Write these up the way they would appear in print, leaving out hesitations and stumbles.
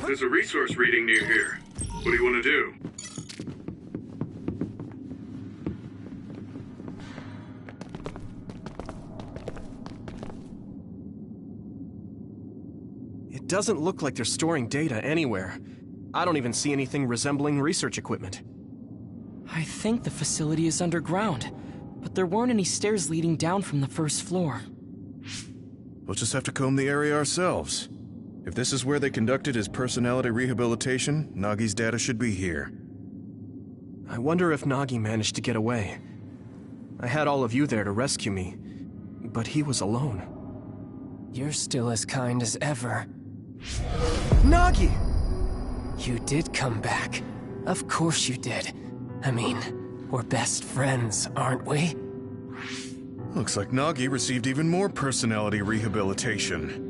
There's a resource reading near here. What do you want to do? It doesn't look like they're storing data anywhere. I don't even see anything resembling research equipment. I think the facility is underground, but there weren't any stairs leading down from the first floor. We'll just have to comb the area ourselves. If this is where they conducted his personality rehabilitation, Nagi's data should be here. I wonder if Nagi managed to get away. I had all of you there to rescue me, but he was alone. You're still as kind as ever. Nagi! You did come back. Of course you did. I mean, we're best friends, aren't we? Looks like Nagi received even more personality rehabilitation.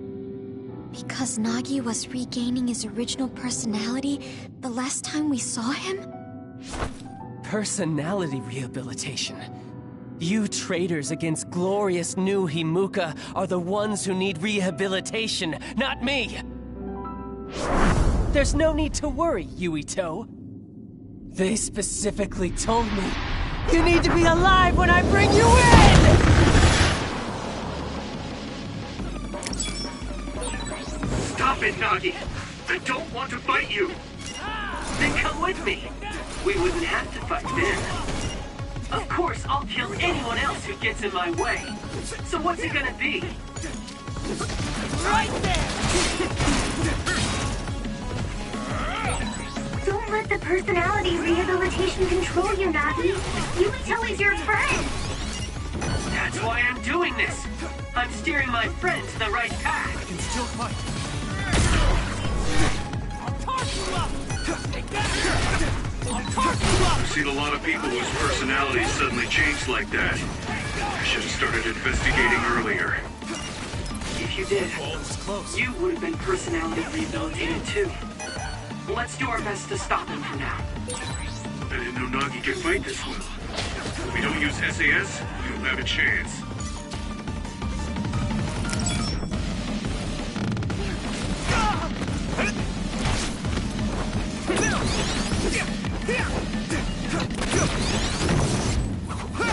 Because Nagi was regaining his original personality the last time we saw him? Personality rehabilitation. You traitors against glorious new Himuka are the ones who need rehabilitation, not me! There's no need to worry, Yuito. They specifically told me, you need to be alive when I bring you in! Stop it, Nagi! I don't want to fight you! Then come with me. We wouldn't have to fight then. Of course, I'll kill anyone else who gets in my way. So what's it gonna be? Right there! Don't let the personality rehabilitation control you, Nagi. Yuito is your friend. That's why I'm doing this. I'm steering my friend to the right path. I can still fight. I'll toss you up! Take that! I'll toss you up! I've seen a lot of people whose personalities suddenly changed like that. I should have started investigating earlier. If you did, you would have been personality rehabilitated too. Let's do our best to stop him for now. I didn't know Nagi could fight this well. If we don't use SAS, we don't have a chance.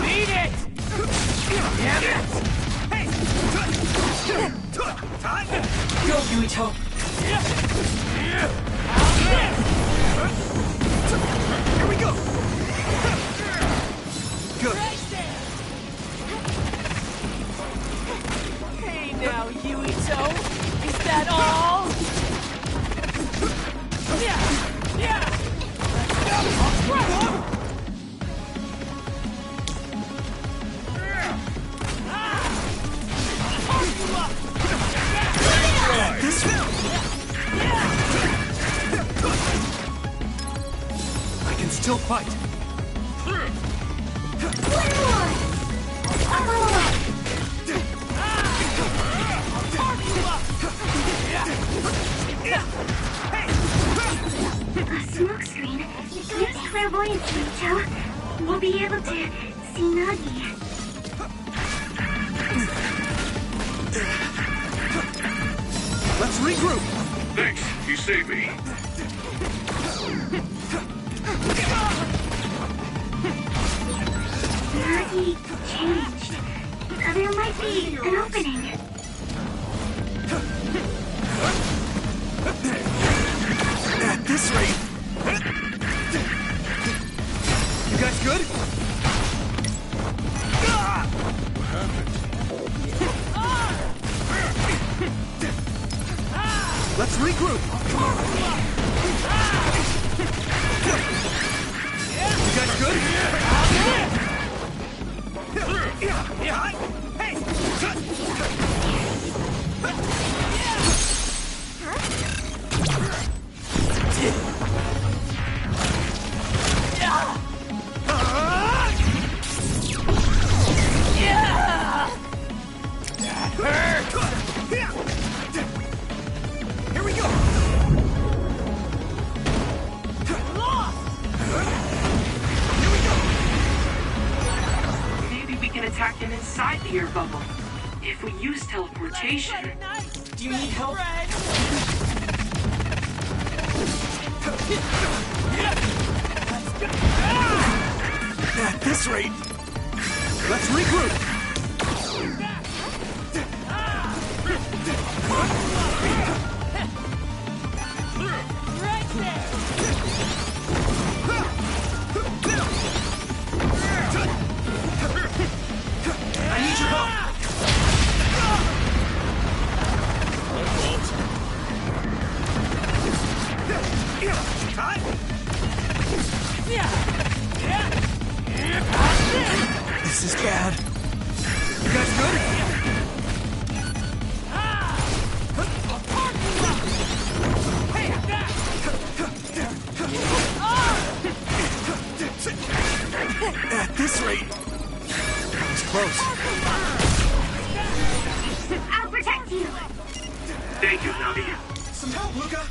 Beat it! Damn it! Go, Yuito! Here we go! Good. Right there! Hey now, Yuito! Is that all? Yeah! Yeah! Let's go! This I can still fight. A smoke screen. Use clairvoyance, Yuito. We'll be able to see Nagi. Let's regroup. Thanks, you saved me. Nagi changed. There might be an opening. At this rate. You guys good? What happened? Let's regroup. You guys good? Here we go! Maybe we can attack him inside the air bubble. If we use teleportation. Do you need help? At this rate, let's regroup. Right there! I need your help. This is bad. You guys good? At this rate, it's close. I'll protect you. Thank you, Navi. Some help, Luca.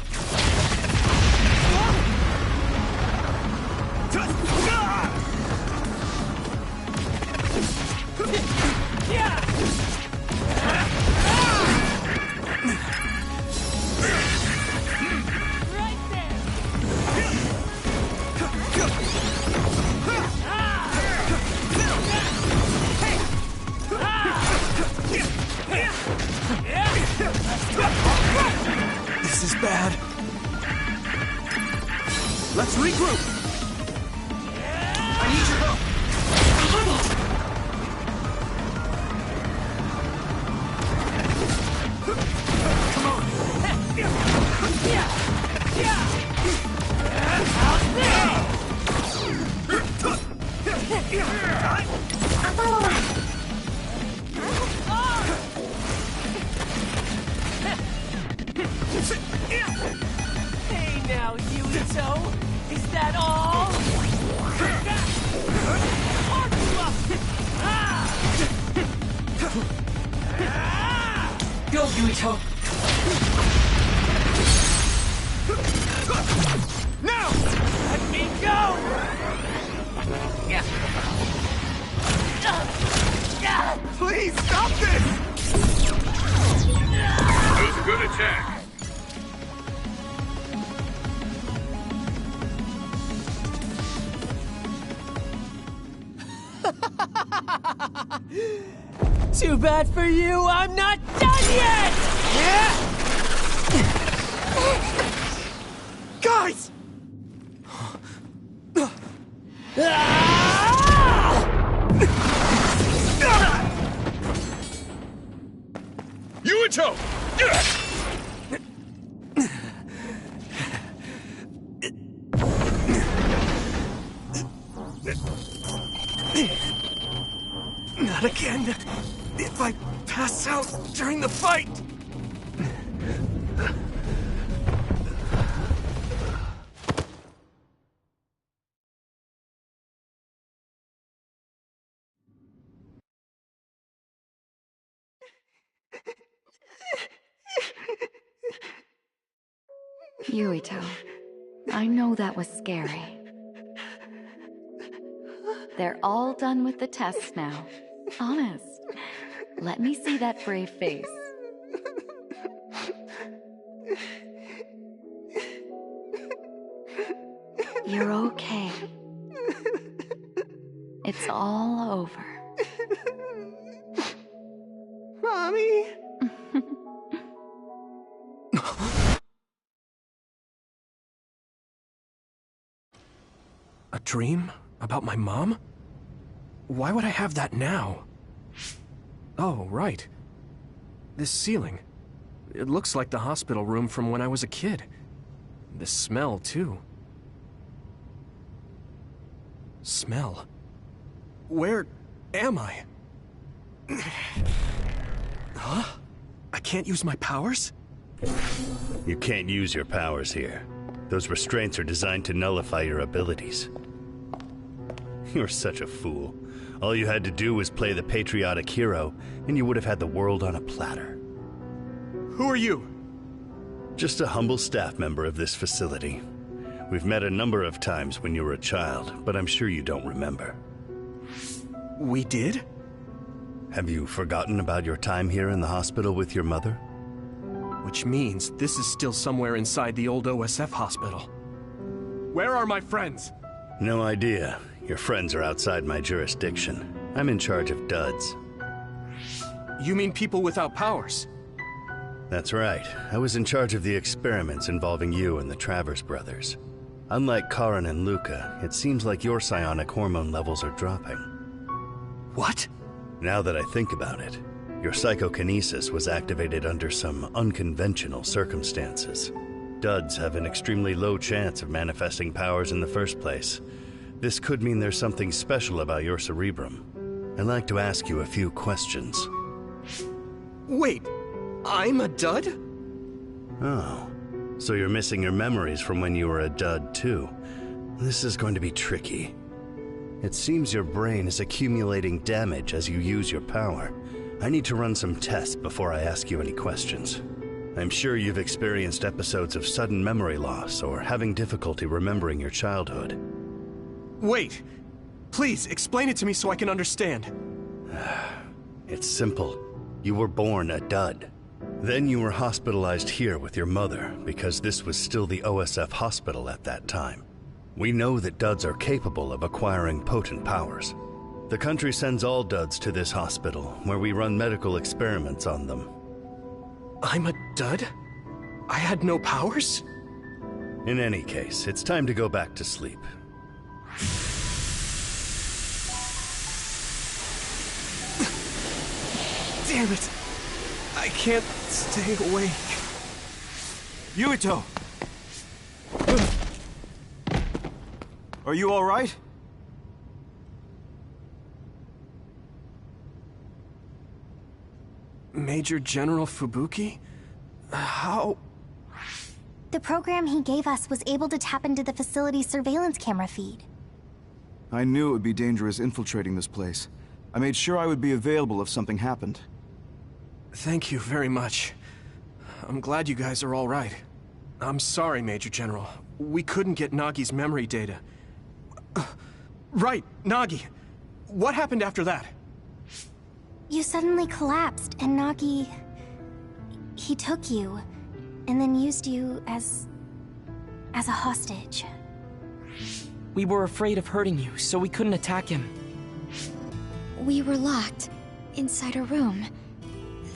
This is bad. Let's regroup. I need your help. Come on. I'll follow us. Hey now, Yuito! Is that all? Go, Yuito! Now! Let me go! Please stop this! That was a good attack. Too bad for you, I'm not done yet! Guys! Yuito! Not again. If I pass out during the fight. Yuito, I know that was scary. They're all done with the tests now. Honest. Let me see that brave face. You're okay. It's all over. Mommy? A dream? About my mom? Why would I have that now? Oh, right. This ceiling. It looks like the hospital room from when I was a kid. The smell, too. Smell? Where am I? Huh? I can't use my powers? You can't use your powers here. Those restraints are designed to nullify your abilities. You're such a fool. All you had to do was play the patriotic hero, and you would have had the world on a platter. Who are you? Just a humble staff member of this facility. We've met a number of times when you were a child, but I'm sure you don't remember. We did? Have you forgotten about your time here in the hospital with your mother? Which means this is still somewhere inside the old OSF hospital. Where are my friends? No idea. Your friends are outside my jurisdiction. I'm in charge of duds. You mean people without powers? That's right. I was in charge of the experiments involving you and the Travers brothers. Unlike Karin and Luca, it seems like your psionic hormone levels are dropping. What? Now that I think about it, your psychokinesis was activated under some unconventional circumstances. Duds have an extremely low chance of manifesting powers in the first place. This could mean there's something special about your cerebrum. I'd like to ask you a few questions. Wait, I'm a dud? Oh, so you're missing your memories from when you were a dud too. This is going to be tricky. It seems your brain is accumulating damage as you use your power. I need to run some tests before I ask you any questions. I'm sure you've experienced episodes of sudden memory loss or having difficulty remembering your childhood. Wait, please explain it to me so I can understand. It's simple. You were born a dud. Then you were hospitalized here with your mother because this was still the OSF hospital at that time. We know that duds are capable of acquiring potent powers. The country sends all duds to this hospital, where we run medical experiments on them. I'm a dud? I had no powers? In any case, it's time to go back to sleep. Damn it! I can't stay awake. Yuito! Are you all right? Major General Fubuki? How? The program he gave us was able to tap into the facility's surveillance camera feed. I knew it would be dangerous infiltrating this place. I made sure I would be available if something happened. Thank you very much. I'm glad you guys are all right. I'm sorry, Major General. We couldn't get Nagi's memory data. Right, Nagi. What happened after that? You suddenly collapsed, and Nagi... he took you, and then used you as a hostage. We were afraid of hurting you, so we couldn't attack him. We were locked inside a room.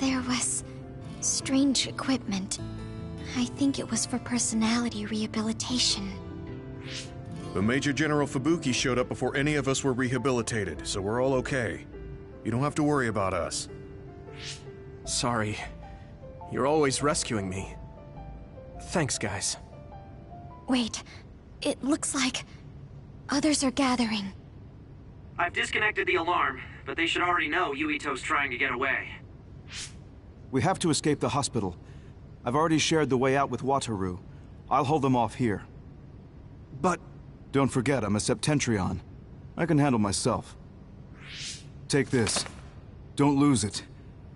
There was strange equipment. I think it was for personality rehabilitation. But Major General Fubuki showed up before any of us were rehabilitated, so we're all okay. You don't have to worry about us. Sorry. You're always rescuing me. Thanks, guys. Wait, it looks like others are gathering. I've disconnected the alarm, but they should already know Yuito's trying to get away. We have to escape the hospital. I've already shared the way out with Wataru. I'll hold them off here. But... Don't forget, I'm a Septentrion. I can handle myself. Take this. Don't lose it,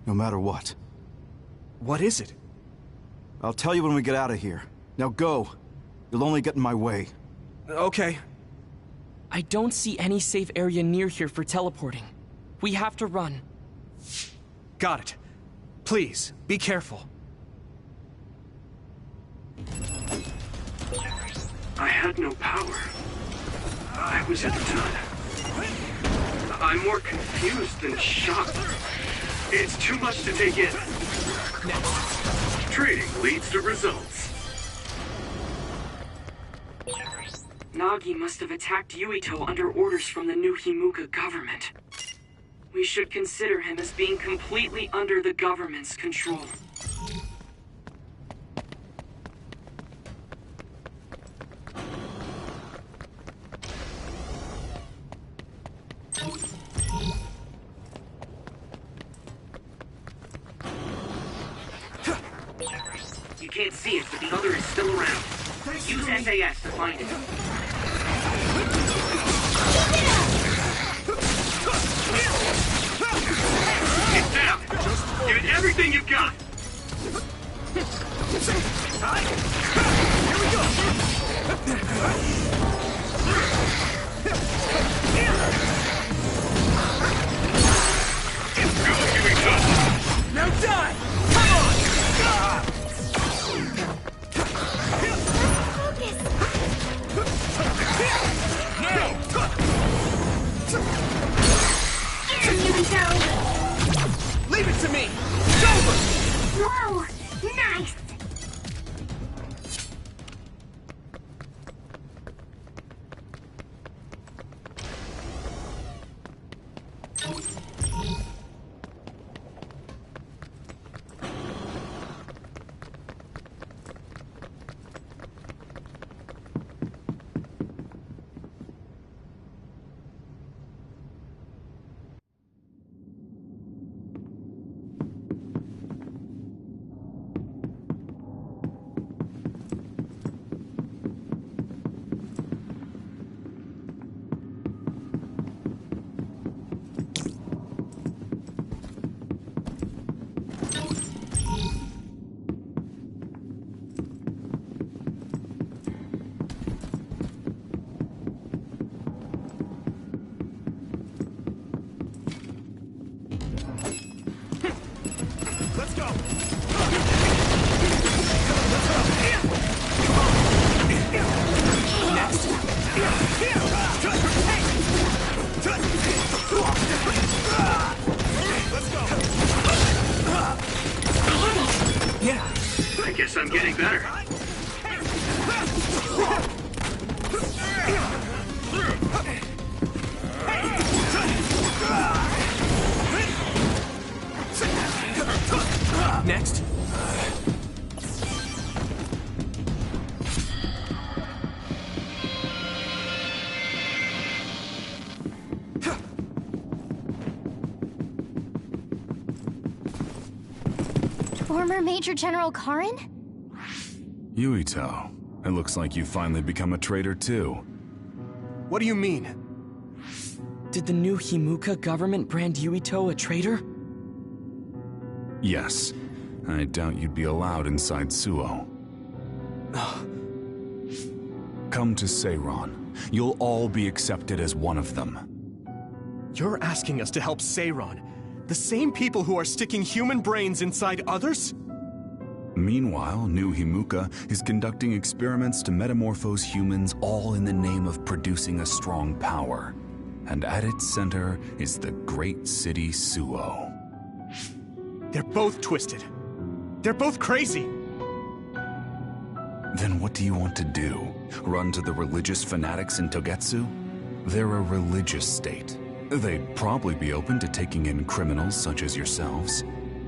no matter what. What is it? I'll tell you when we get out of here. Now go. You'll only get in my way. Okay. I don't see any safe area near here for teleporting. We have to run. Got it. Please, be careful. I had no power. I was at the time. I'm more confused than shocked. It's too much to take in. Trading leads to results. Nagi must have attacked Yuito under orders from the new Himuka government. We should consider him as being completely under the government's control. You can't see it, but the other is still around. Use SAS to find it. Get down! Give it everything you've got! Here we go! Now die! Come on! Focus! Leave it to me! It's over! Whoa! Nice! I guess I'm getting better. Next. Former Major General Karin? Yuito, it looks like you finally become a traitor too. What do you mean? Did the new Himuka government brand Yuito a traitor? Yes. I doubt you'd be allowed inside Suo. Come to Seiron. You'll all be accepted as one of them. You're asking us to help Seiron, the same people who are sticking human brains inside others? Meanwhile, New Himuka is conducting experiments to metamorphose humans, all in the name of producing a strong power. And at its center is the great city Suo. They're both twisted. They're both crazy. Then what do you want to do? Run to the religious fanatics in Togetsu? They're a religious state. They'd probably be open to taking in criminals such as yourselves.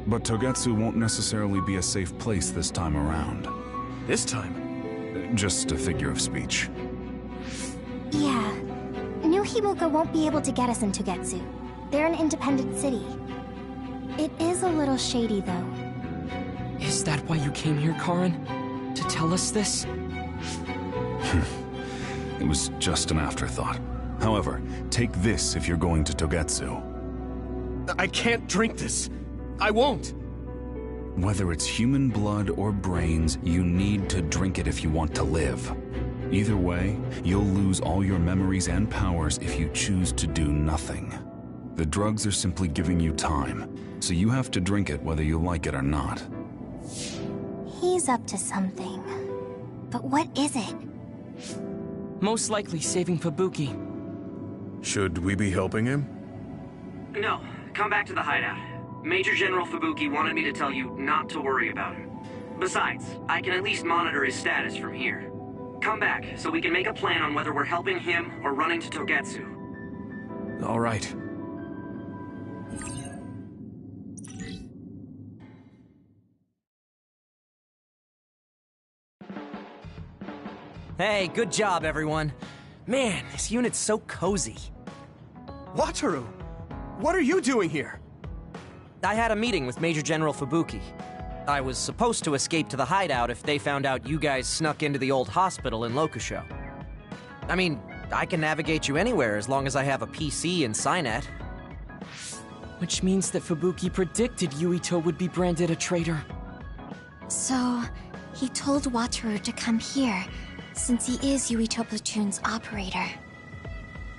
But Togetsu won't necessarily be a safe place this time around. This time? Just a figure of speech. Yeah. New Himuka won't be able to get us in Togetsu. They're an independent city. It is a little shady, though. Is that why you came here, Karin? To tell us this? It was just an afterthought. However, take this if you're going to Togetsu. I can't drink this. I won't. Whether it's human blood or brains, you need to drink it if you want to live. Either way, you'll lose all your memories and powers if you choose to do nothing. The drugs are simply giving you time, so you have to drink it whether you like it or not. He's up to something. But what is it? Most likely saving Fubuki. Should we be helping him? No, come back to the hideout. Major General Fubuki wanted me to tell you not to worry about him. Besides, I can at least monitor his status from here. Come back, so we can make a plan on whether we're helping him or running to Togetsu. All right. Hey, good job, everyone. Man, this unit's so cozy. Wataru! What are you doing here? I had a meeting with Major General Fubuki. I was supposed to escape to the hideout if they found out you guys snuck into the old hospital in Lokusho. I mean, I can navigate you anywhere as long as I have a PC and Cynet. Which means that Fubuki predicted Yuito would be branded a traitor. So, he told Wataru to come here, since he is Yuito Platoon's operator.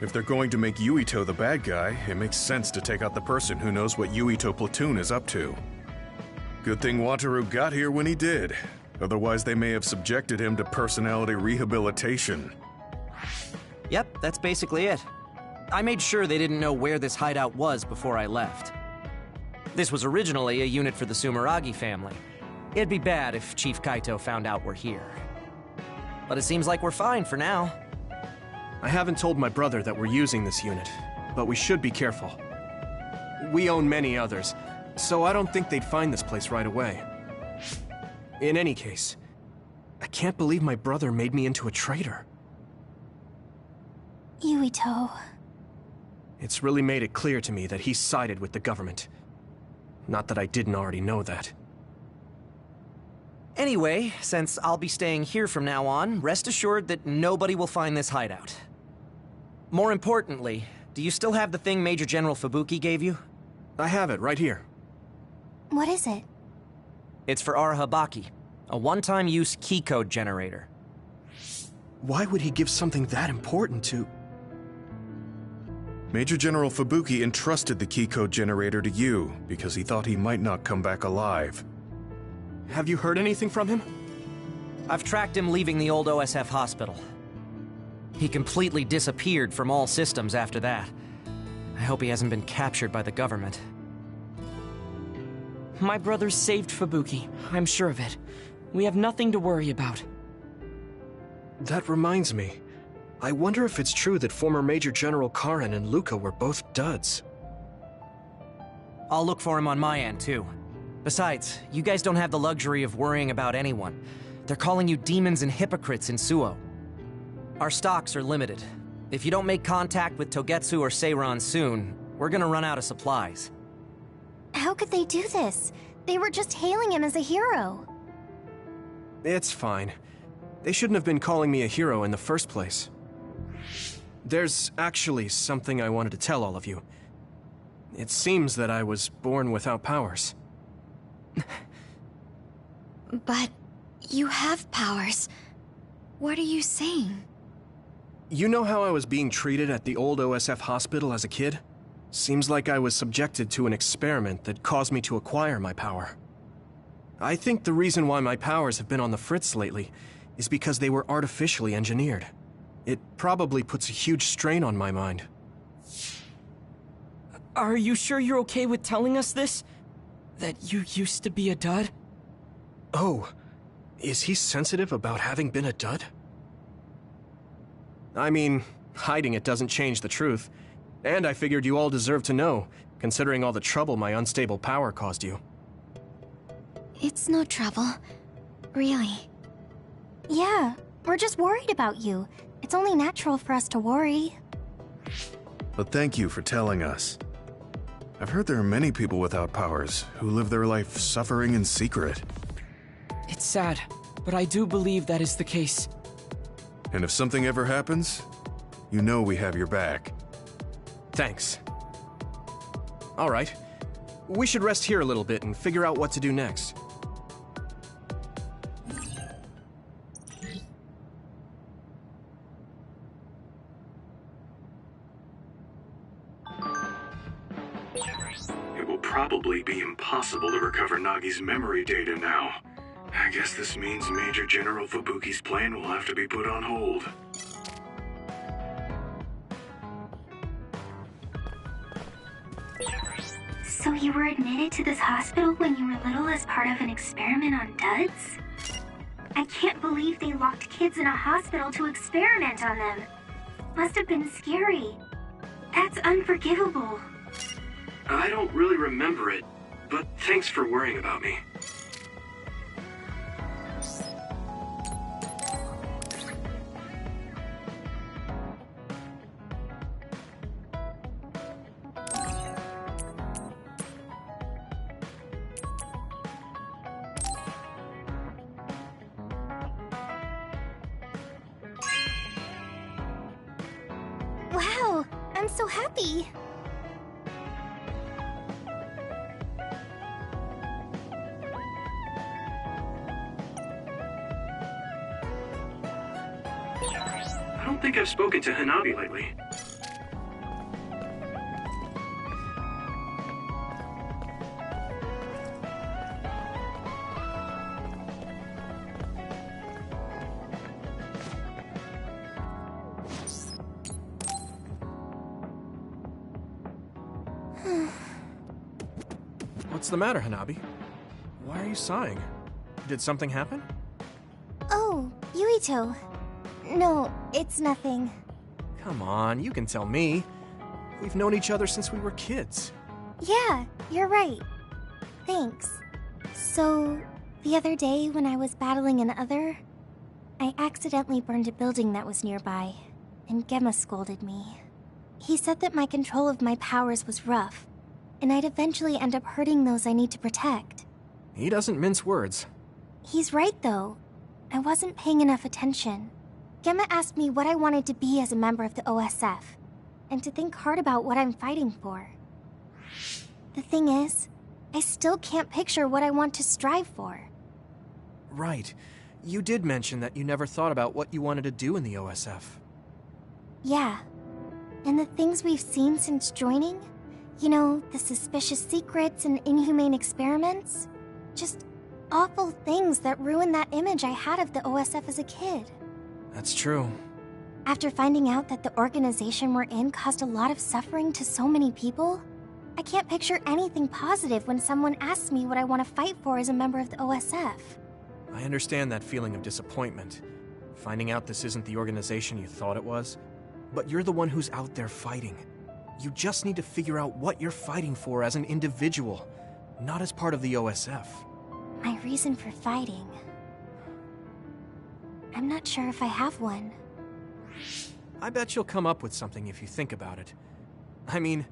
If they're going to make Yuito the bad guy, it makes sense to take out the person who knows what Yuito Platoon is up to. Good thing Wataru got here when he did. Otherwise, they may have subjected him to personality rehabilitation. Yep, that's basically it. I made sure they didn't know where this hideout was before I left. This was originally a unit for the Sumeragi family. It'd be bad if Chief Kaito found out we're here. But it seems like we're fine for now. I haven't told my brother that we're using this unit, but we should be careful. We own many others, so I don't think they'd find this place right away. In any case, I can't believe my brother made me into a traitor. Yuito. It's really made it clear to me that he sided with the government. Not that I didn't already know that. Anyway, since I'll be staying here from now on, rest assured that nobody will find this hideout. More importantly, do you still have the thing Major General Fubuki gave you? I have it right here. What is it? It's for Arahabaki, a one-time use key code generator. Why would he give something that important to... Major General Fubuki entrusted the key code generator to you because he thought he might not come back alive. Have you heard anything from him? I've tracked him leaving the old OSF hospital. He completely disappeared from all systems after that. I hope he hasn't been captured by the government. My brother saved Fubuki, I'm sure of it. We have nothing to worry about. That reminds me. I wonder if it's true that former Major General Karen and Luca were both duds. I'll look for him on my end, too. Besides, you guys don't have the luxury of worrying about anyone. They're calling you demons and hypocrites in Suo. Our stocks are limited. If you don't make contact with Togetsu or Seiran soon, we're gonna run out of supplies. How could they do this? They were just hailing him as a hero. It's fine. They shouldn't have been calling me a hero in the first place. There's actually something I wanted to tell all of you. It seems that I was born without powers. But you have powers. What are you saying? You know how I was being treated at the old OSF hospital as a kid? Seems like I was subjected to an experiment that caused me to acquire my power. I think the reason why my powers have been on the fritz lately is because they were artificially engineered. It probably puts a huge strain on my mind. Are you sure you're okay with telling us this? That you used to be a dud? Oh, is he sensitive about having been a dud? I mean, hiding it doesn't change the truth. And I figured you all deserve to know, considering all the trouble my unstable power caused you. It's no trouble. Really. Yeah, we're just worried about you. It's only natural for us to worry. But thank you for telling us. I've heard there are many people without powers who live their life suffering in secret. It's sad, but I do believe that is the case. And if something ever happens, you know we have your back. Thanks. All right. We should rest here a little bit and figure out what to do next. It will probably be impossible to recover Nagi's memory data now. I guess this means Major General Fubuki's plan will have to be put on hold. So you were admitted to this hospital when you were little as part of an experiment on duds? I can't believe they locked kids in a hospital to experiment on them. Must have been scary. That's unforgivable. I don't really remember it, but thanks for worrying about me. Wow, I'm so happy. I don't think I've spoken to Hanabi lately. What's the matter, Hanabi? Why are you sighing? Did something happen? Oh, Yuito. No, it's nothing. Come on, you can tell me. We've known each other since we were kids. Yeah, you're right. Thanks. So, the other day when I was battling an other, I accidentally burned a building that was nearby, and Gemma scolded me. He said that my control of my powers was rough, and I'd eventually end up hurting those I need to protect. He doesn't mince words. He's right, though. I wasn't paying enough attention. Gemma asked me what I wanted to be as a member of the OSF, and to think hard about what I'm fighting for. The thing is, I still can't picture what I want to strive for. Right. You did mention that you never thought about what you wanted to do in the OSF. Yeah. And the things we've seen since joining? You know, the suspicious secrets and inhumane experiments? Just awful things that ruined that image I had of the OSF as a kid. That's true. After finding out that the organization we're in caused a lot of suffering to so many people, I can't picture anything positive when someone asks me what I want to fight for as a member of the OSF. I understand that feeling of disappointment. Finding out this isn't the organization you thought it was. But you're the one who's out there fighting. You just need to figure out what you're fighting for as an individual, not as part of the OSF. My reason for fighting... I'm not sure if I have one. I bet you'll come up with something if you think about it. I mean,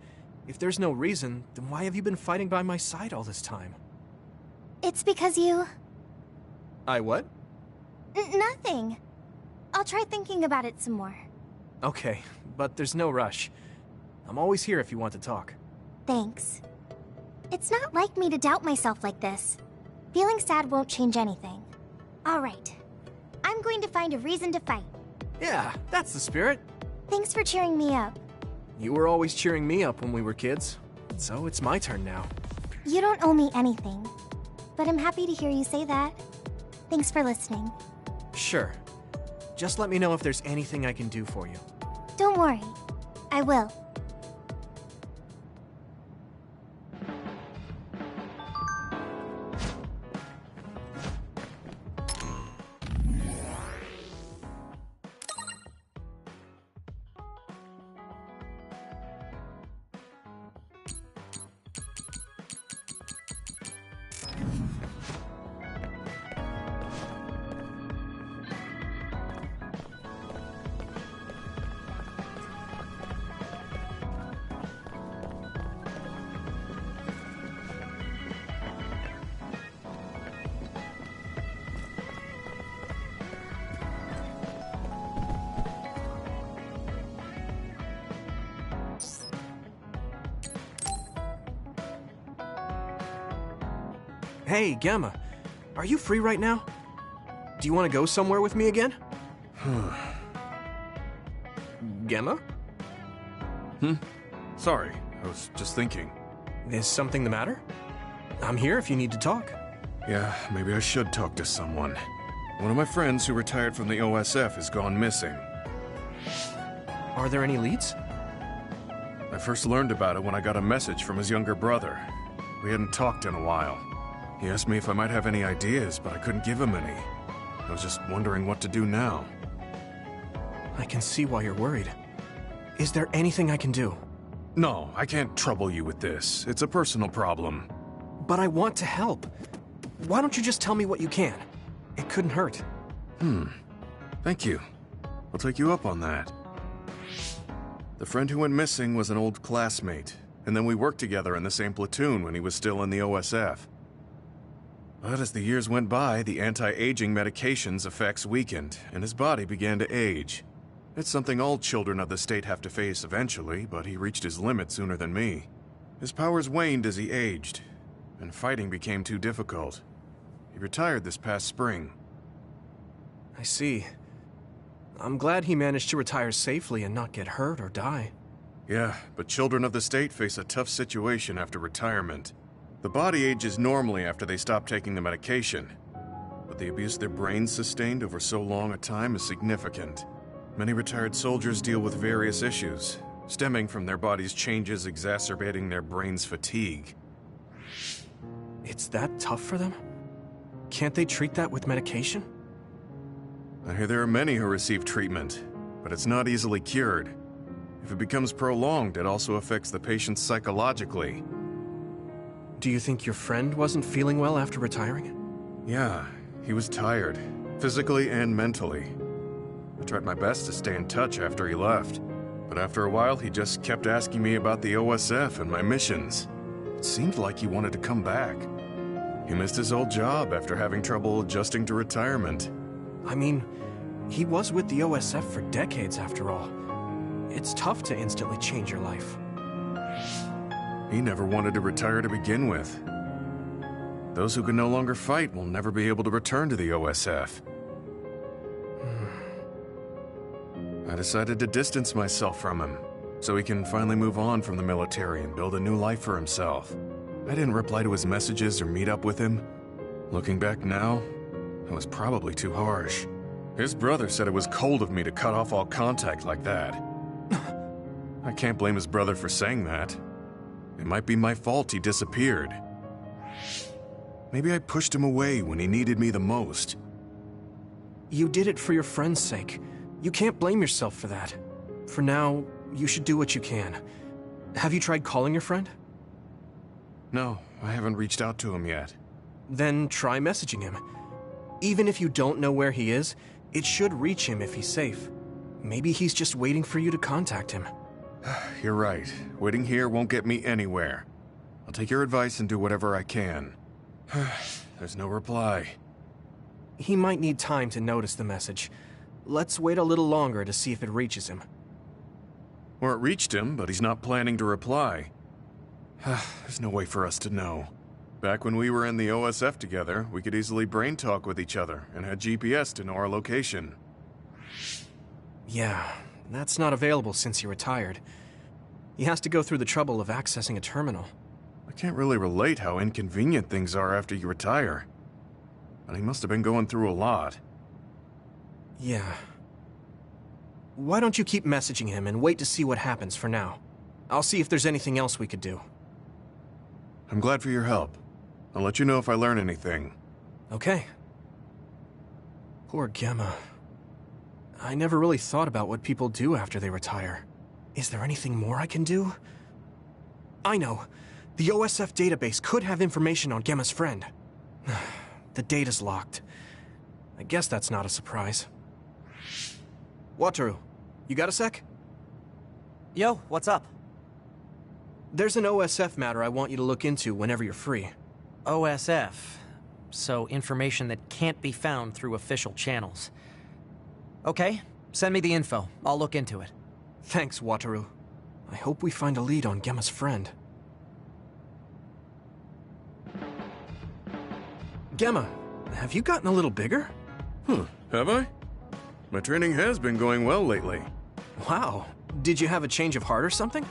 if there's no reason, then why have you been fighting by my side all this time? It's because you... I what? Nothing. I'll try thinking about it some more. Okay, but there's no rush. I'm always here if you want to talk. Thanks. It's not like me to doubt myself like this. Feeling sad won't change anything. All right. I'm going to find a reason to fight. Yeah, that's the spirit. Thanks for cheering me up. You were always cheering me up when we were kids, so it's my turn now. You don't owe me anything, but I'm happy to hear you say that. Thanks for listening. Sure. Just let me know if there's anything I can do for you. Don't worry. I will. Hey, Gemma. Are you free right now? Do you want to go somewhere with me again? Gemma? Sorry, I was just thinking. Is something the matter? I'm here if you need to talk. Yeah, maybe I should talk to someone. One of my friends who retired from the OSF has gone missing. Are there any leads? I first learned about it when I got a message from his younger brother. We hadn't talked in a while. He asked me if I might have any ideas, but I couldn't give him any. I was just wondering what to do now. I can see why you're worried. Is there anything I can do? No, I can't trouble you with this. It's a personal problem. But I want to help. Why don't you just tell me what you can? It couldn't hurt. Thank you. I'll take you up on that. The friend who went missing was an old classmate, and then we worked together in the same platoon when he was still in the OSF. But as the years went by, the anti-aging medication's effects weakened, and his body began to age. It's something all children of the state have to face eventually, but he reached his limit sooner than me. His powers waned as he aged, and fighting became too difficult. He retired this past spring. I see. I'm glad he managed to retire safely and not get hurt or die. Yeah, but children of the state face a tough situation after retirement. The body ages normally after they stop taking the medication, but the abuse their brains sustained over so long a time is significant. Many retired soldiers deal with various issues, stemming from their body's changes exacerbating their brain's fatigue. It's that tough for them? Can't they treat that with medication? I hear there are many who receive treatment, but it's not easily cured. If it becomes prolonged, it also affects the patient psychologically. Do you think your friend wasn't feeling well after retiring? Yeah, he was tired, physically and mentally. I tried my best to stay in touch after he left, but after a while he just kept asking me about the OSF and my missions. It seemed like he wanted to come back. He missed his old job after having trouble adjusting to retirement. I mean, he was with the OSF for decades after all. It's tough to instantly change your life. He never wanted to retire to begin with. Those who can no longer fight will never be able to return to the OSF. I decided to distance myself from him, so he can finally move on from the military and build a new life for himself. I didn't reply to his messages or meet up with him. Looking back now, I was probably too harsh. His brother said it was cold of me to cut off all contact like that. I can't blame his brother for saying that. It might be my fault he disappeared. Maybe I pushed him away when he needed me the most. You did it for your friend's sake. You can't blame yourself for that. For now, you should do what you can. Have you tried calling your friend? No, I haven't reached out to him yet. Then try messaging him. Even if you don't know where he is, it should reach him if he's safe. Maybe he's just waiting for you to contact him. You're right. Waiting here won't get me anywhere. I'll take your advice and do whatever I can. There's no reply. He might need time to notice the message. Let's wait a little longer to see if it reaches him. Or it reached him, but he's not planning to reply. There's no way for us to know. Back when we were in the OSF together, we could easily brain talk with each other and had GPS to know our location. Yeah, that's not available since he retired. He has to go through the trouble of accessing a terminal. I can't really relate how inconvenient things are after you retire. But he must have been going through a lot. Yeah. Why don't you keep messaging him and wait to see what happens for now? I'll see if there's anything else we could do. I'm glad for your help. I'll let you know if I learn anything. Okay. Poor Gemma. I never really thought about what people do after they retire. Is there anything more I can do? I know. The OSF database could have information on Gemma's friend. The data's locked. I guess that's not a surprise. Wataru, you got a sec? Yo, what's up? There's an OSF matter I want you to look into whenever you're free. OSF. So information that can't be found through official channels. Okay, send me the info. I'll look into it. Thanks, Wataru. I hope we find a lead on Gemma's friend. Gemma, have you gotten a little bigger? Have I? My training has been going well lately. Wow. Did you have a change of heart or something?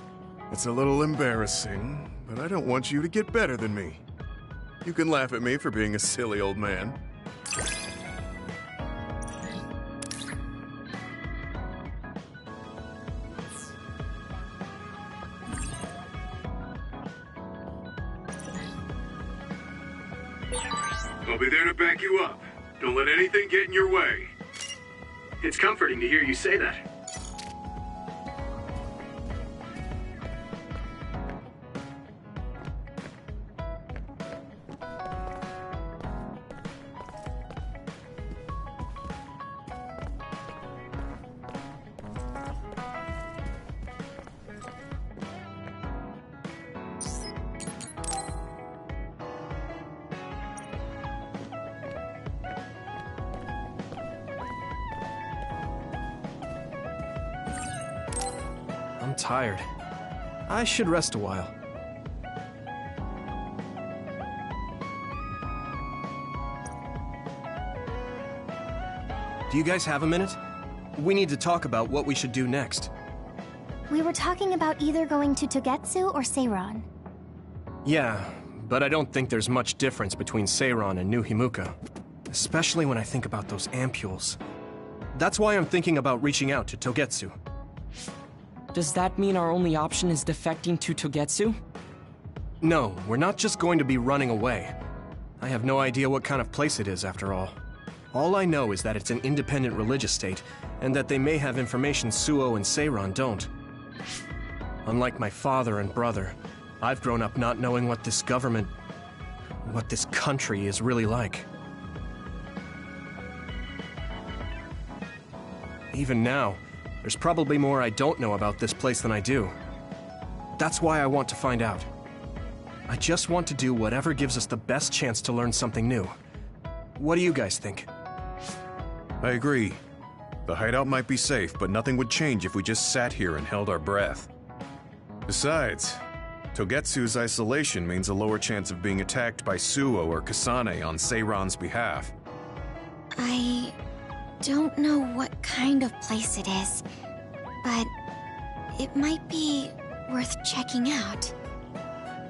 It's a little embarrassing, but I don't want you to get better than me. You can laugh at me for being a silly old man. I'll be there to back you up. Don't let anything get in your way. It's comforting to hear you say that. I'm tired. I should rest a while. Do you guys have a minute? We need to talk about what we should do next. We were talking about either going to Togetsu or Seiron. Yeah, but I don't think there's much difference between Seiron and New Himuka. Especially when I think about those ampules. That's why I'm thinking about reaching out to Togetsu. Does that mean our only option is defecting to Togetsu? No, we're not just going to be running away. I have no idea what kind of place it is, after all. All I know is that it's an independent religious state, and that they may have information Suo and Seiran don't. Unlike my father and brother, I've grown up not knowing what this government, what this country is really like. Even now, there's probably more I don't know about this place than I do. That's why I want to find out. I just want to do whatever gives us the best chance to learn something new. What do you guys think? I agree. The hideout might be safe, but nothing would change if we just sat here and held our breath. Besides, Togetsu's isolation means a lower chance of being attacked by Suo or Kasane on Seiran's behalf. I don't know what kind of place it is, but it might be worth checking out.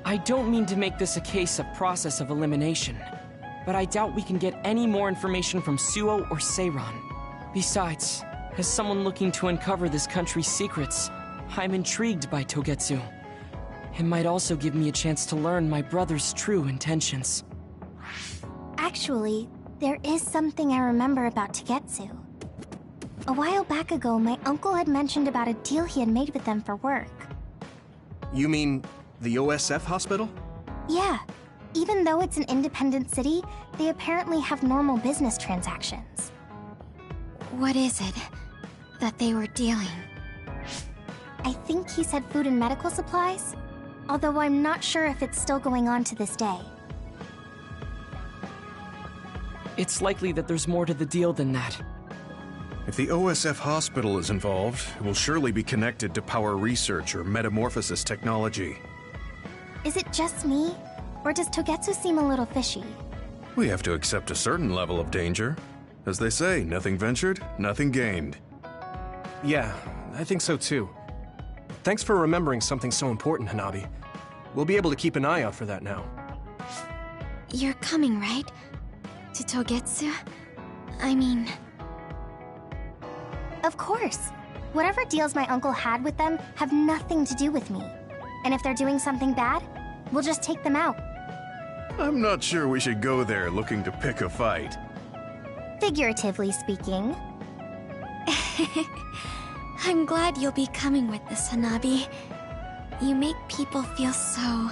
I don't mean to make this a case of process of elimination, but I doubt we can get any more information from Suo or Seiran. Besides, as someone looking to uncover this country's secrets, I'm intrigued by Togetsu. It might also give me a chance to learn my brother's true intentions. Actually, there is something I remember about Togetsu. A while back ago, my uncle had mentioned about a deal he had made with them for work. You mean the OSF hospital? Yeah. Even though it's an independent city, they apparently have normal business transactions. What is it that they were dealing? I think he said food and medical supplies, although I'm not sure if it's still going on to this day. It's likely that there's more to the deal than that. If the OSF hospital is involved, it will surely be connected to power research or metamorphosis technology. Is it just me? Or does Togetsu seem a little fishy? We have to accept a certain level of danger. As they say, nothing ventured, nothing gained. Yeah, I think so too. Thanks for remembering something so important, Hanabi. We'll be able to keep an eye out for that now. You're coming, right? To Togetsu? I mean... Of course. Whatever deals my uncle had with them have nothing to do with me. And if they're doing something bad, we'll just take them out. I'm not sure we should go there looking to pick a fight. Figuratively speaking. I'm glad you'll be coming with us, Hanabi. You make people feel so...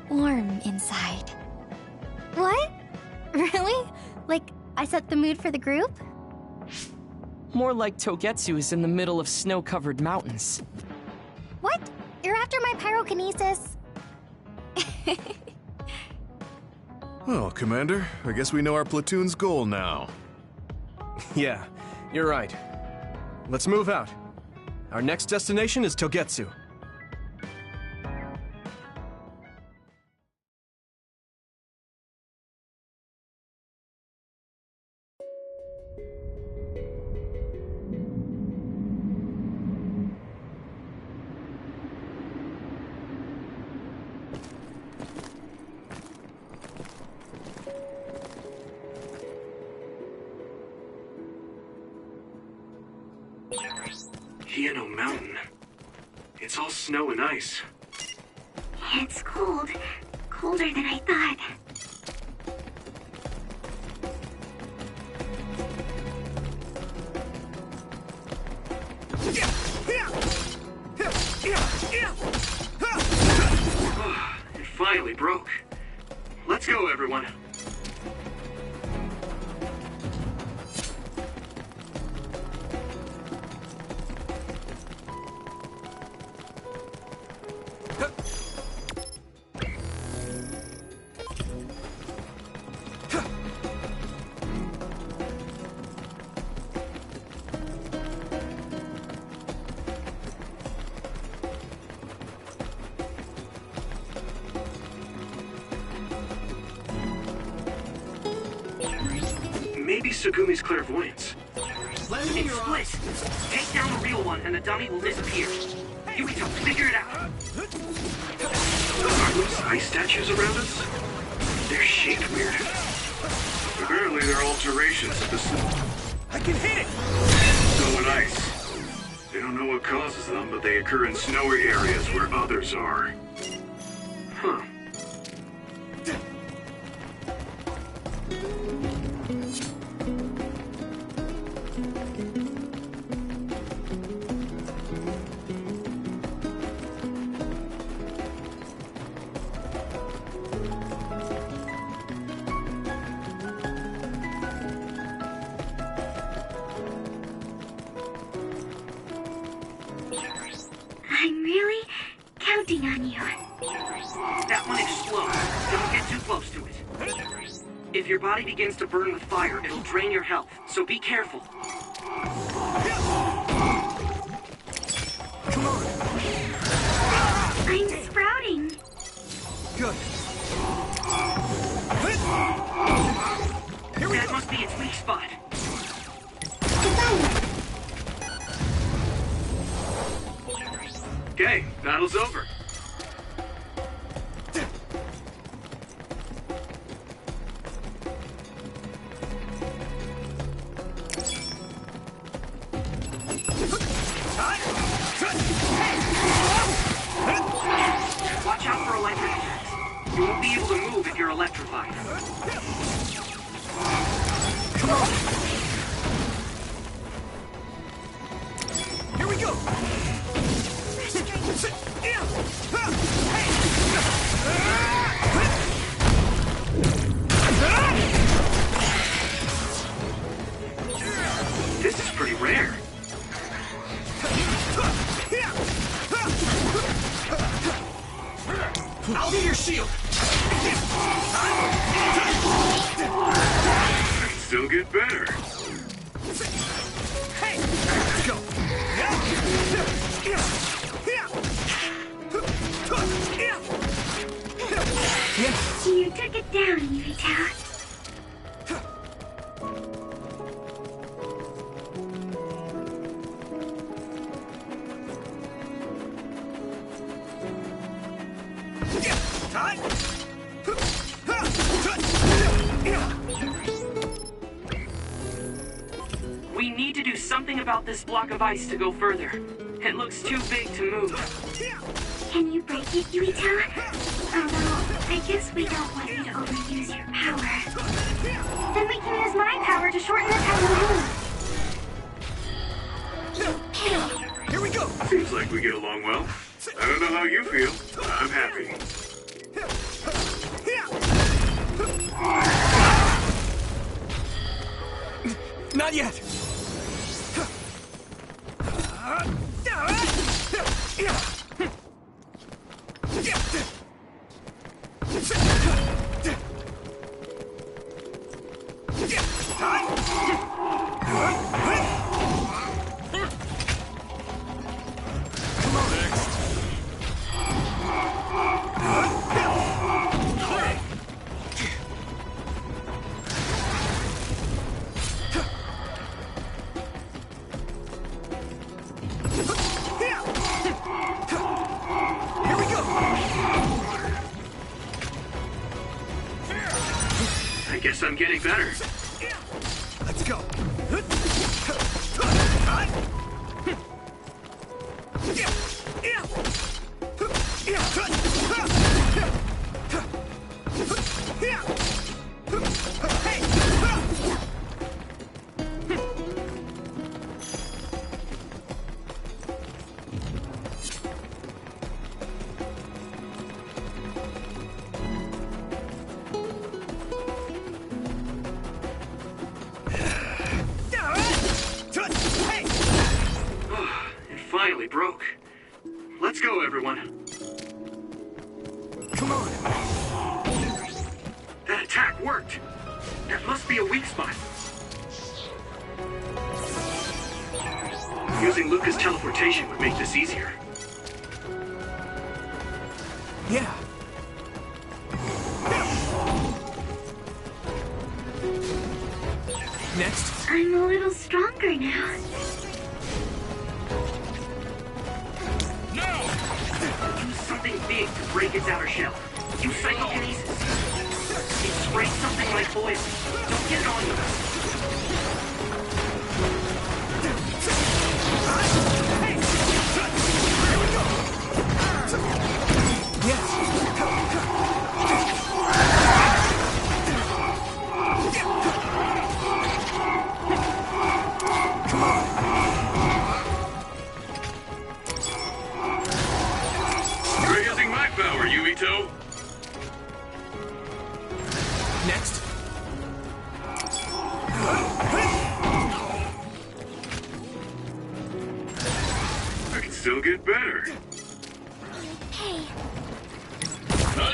warm inside. What? Really? Like, I set the mood for the group? More like Togetsu is in the middle of snow-covered mountains. What? You're after my pyrokinesis? Well, Commander, I guess we know our platoon's goal now. Yeah, you're right. Let's move out. Our next destination is Togetsu. Hieno Mountain. It's all snow and ice. Yeah, it's cold. Colder than I thought. It finally broke. Let's go, everyone. Maybe Sugumi's clairvoyance. It's split. Take down the real one and the dummy will disappear. Yuito, figure it out. Are those ice statues around us? They're shaped weird. Apparently they're alterations of the snow. I can hit it! Snow and ice. They don't know what causes them, but they occur in snowy areas where others are. Huh. That one explodes. Don't get too close to it. If your body begins to burn with fire, it'll drain your health, so be careful. Come on! I'm sprouting. Good. That must be its weak spot. Okay, battle's over. Watch out for electric attacks. You won't be able to move if you're electrified. Come on! Here we go! This is pretty rare. I'll be your shield! Can still get better. Hey! Let's go! You took it down, Yuito. We need to do something about this block of ice to go further. It looks too big to move. Can you break it, Yuito? Although, I guess we don't want you to overuse your power. Then we can use my power to shorten the time we move. Here we go! Seems like we get along well. I don't know how you feel. I'm happy. Not yet! I guess I'm getting better. Let's go! It finally broke. Let's go, everyone. Come on! That attack worked. That must be a weak spot. Using Luca's teleportation would make this easier. Yeah! Next! I'm a little stronger now. Use something big to break its outer shell. Use psychokinesis. It sprays something like oil. Don't get it on you. You're using my power, Yuito. Next!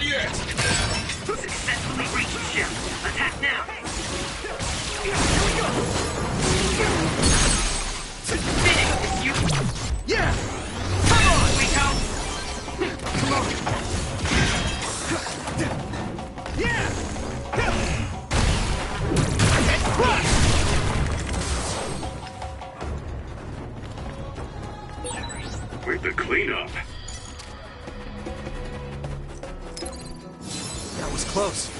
Not yet! Successfully reached the ship. Attack now! Here we go! Finish this, you... Yeah! Come on, Yuito! Come on! Yeah! And crush! Where's the cleanup? That was close.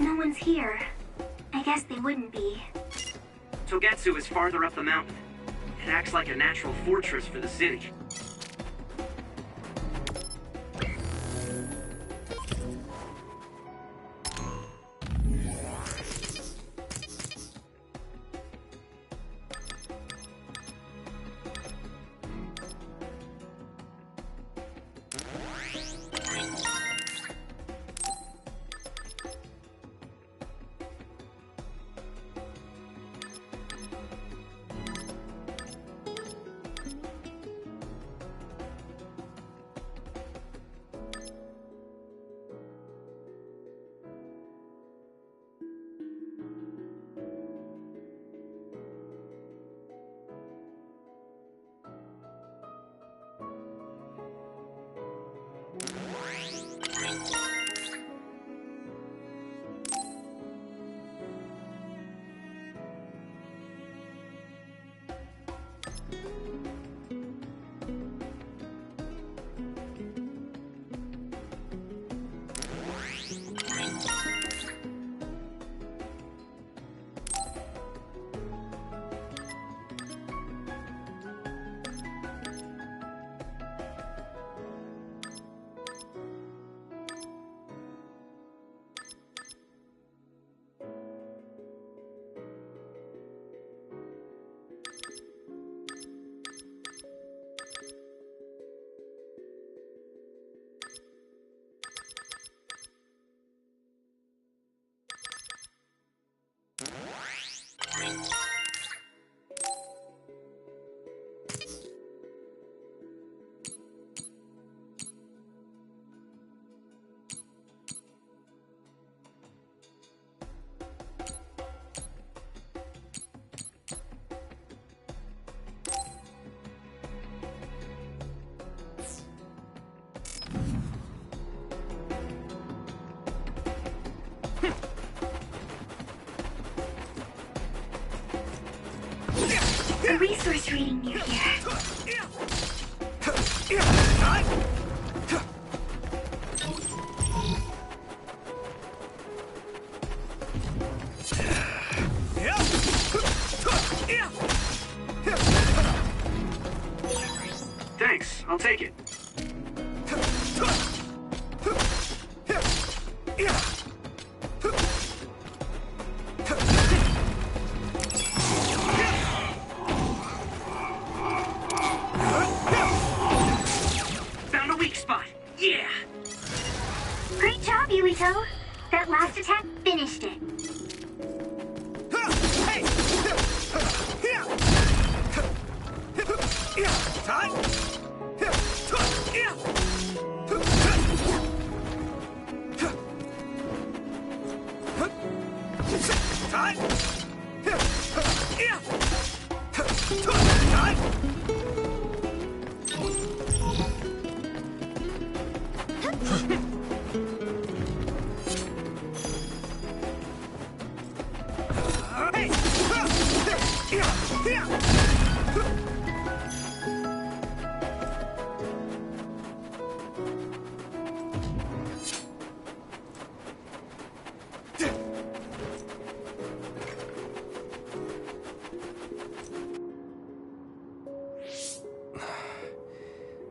No one's here. I guess they wouldn't be. Togetsu is farther up the mountain. It acts like a natural fortress for the city. A resource reading near here. Thanks, I'll take it. Found a weak spot. Yeah! Great job, Yuito. That last attack finished it.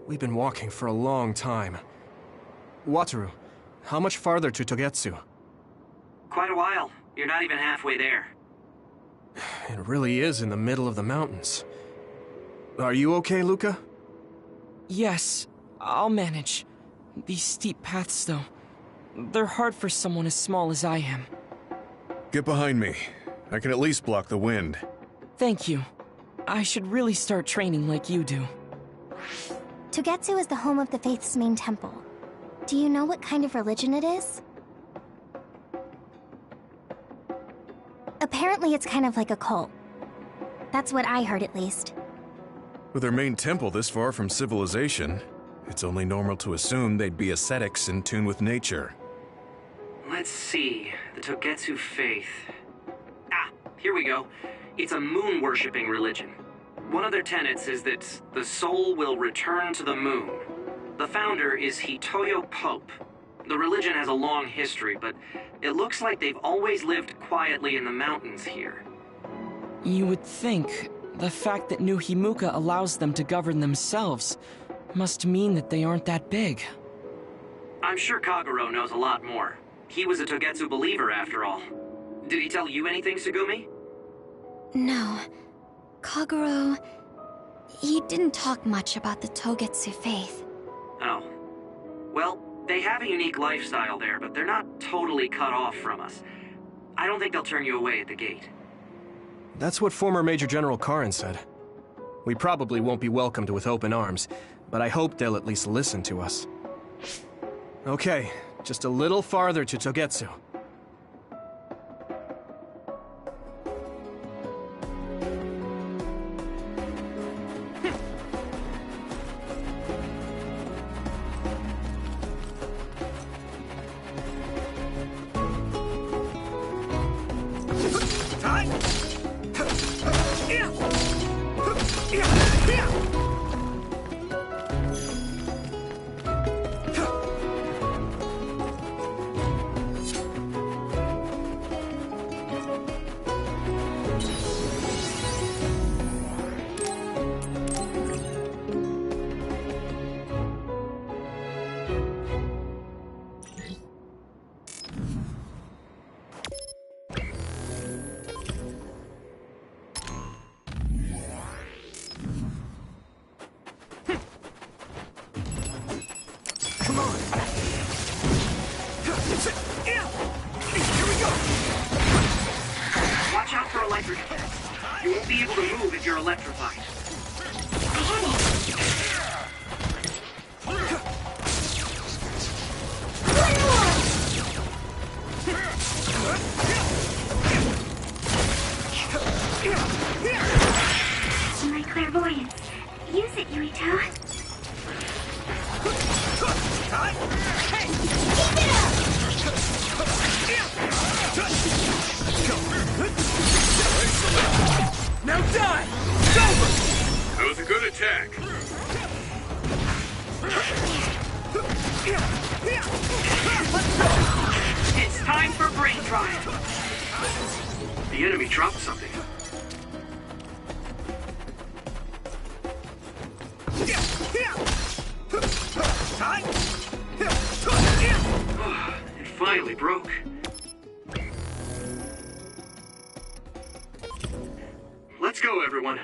We've been walking for a long time. Wataru, how much farther to Togetsu? Quite a while. You're not even halfway there. It really is in the middle of the mountains. Are you okay, Luca? Yes, I'll manage. These steep paths, though, they're hard for someone as small as I am. Get behind me. I can at least block the wind. Thank you. I should really start training like you do. Togetsu is the home of the Faith's main temple. Do you know what kind of religion it is? Apparently it's kind of like a cult. That's what I heard, at least. With their main temple this far from civilization, it's only normal to assume they'd be ascetics in tune with nature. Let's see. The Togetsu faith. Ah, here we go. It's a moon-worshipping religion. One of their tenets is that the soul will return to the moon. The founder is Hitoyo Pope. The religion has a long history, but it looks like they've always lived quietly in the mountains here. You would think the fact that New Himuka allows them to govern themselves must mean that they aren't that big. I'm sure Kagero knows a lot more. He was a Togetsu believer, after all. Did he tell you anything, Tsugumi? No. Kagero... he didn't talk much about the Togetsu faith. Oh. Well, they have a unique lifestyle there, but they're not totally cut off from us. I don't think they'll turn you away at the gate. That's what former Major General Karin said. We probably won't be welcomed with open arms, but I hope they'll at least listen to us. Okay, just a little farther to Togetsu. Watch out for electric attacks. You won't be able to move if you're electrified. My clairvoyance. Use it, Yuito. Hey! Keep it up! Now die! It's over! That was a good attack. It's time for brain drive. The enemy dropped something. It finally broke. Let's go, everyone.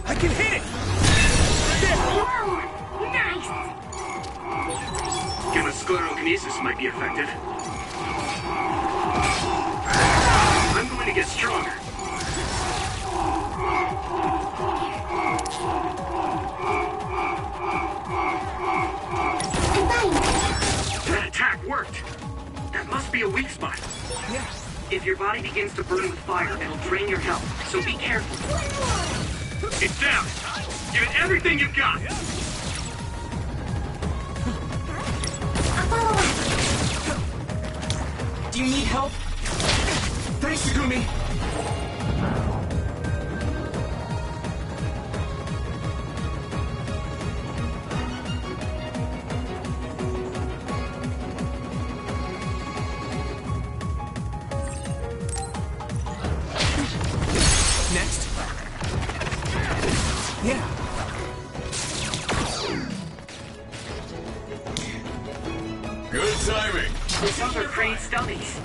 I can hit it! Whoa! Nice! Gamma sclerokinesis might be effective. I'm going to get stronger. That attack worked. That must be a weak spot. Yeah. If your body begins to burn with fire, it'll drain your health, so be careful. It's down. Give it everything you've got. Do you need help? Thanks, Tsugumi! Good timing. Those are Crane's dummies.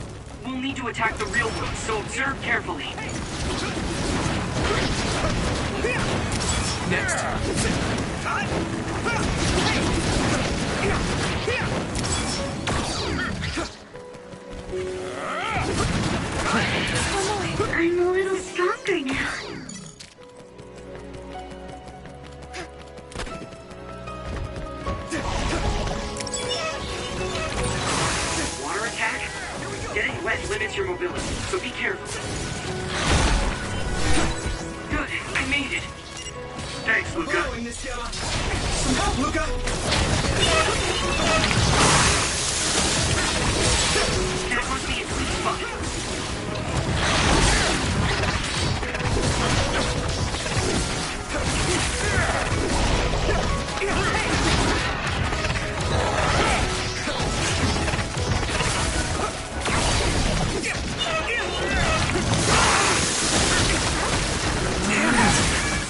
We'll need to attack the real ones, so observe carefully. Next. I'm a little stronger now. Water attack? Getting wet limits your mobility, so be careful. Good, I made it. Thanks, Luca. Some help, Luca! That must be its weak spot.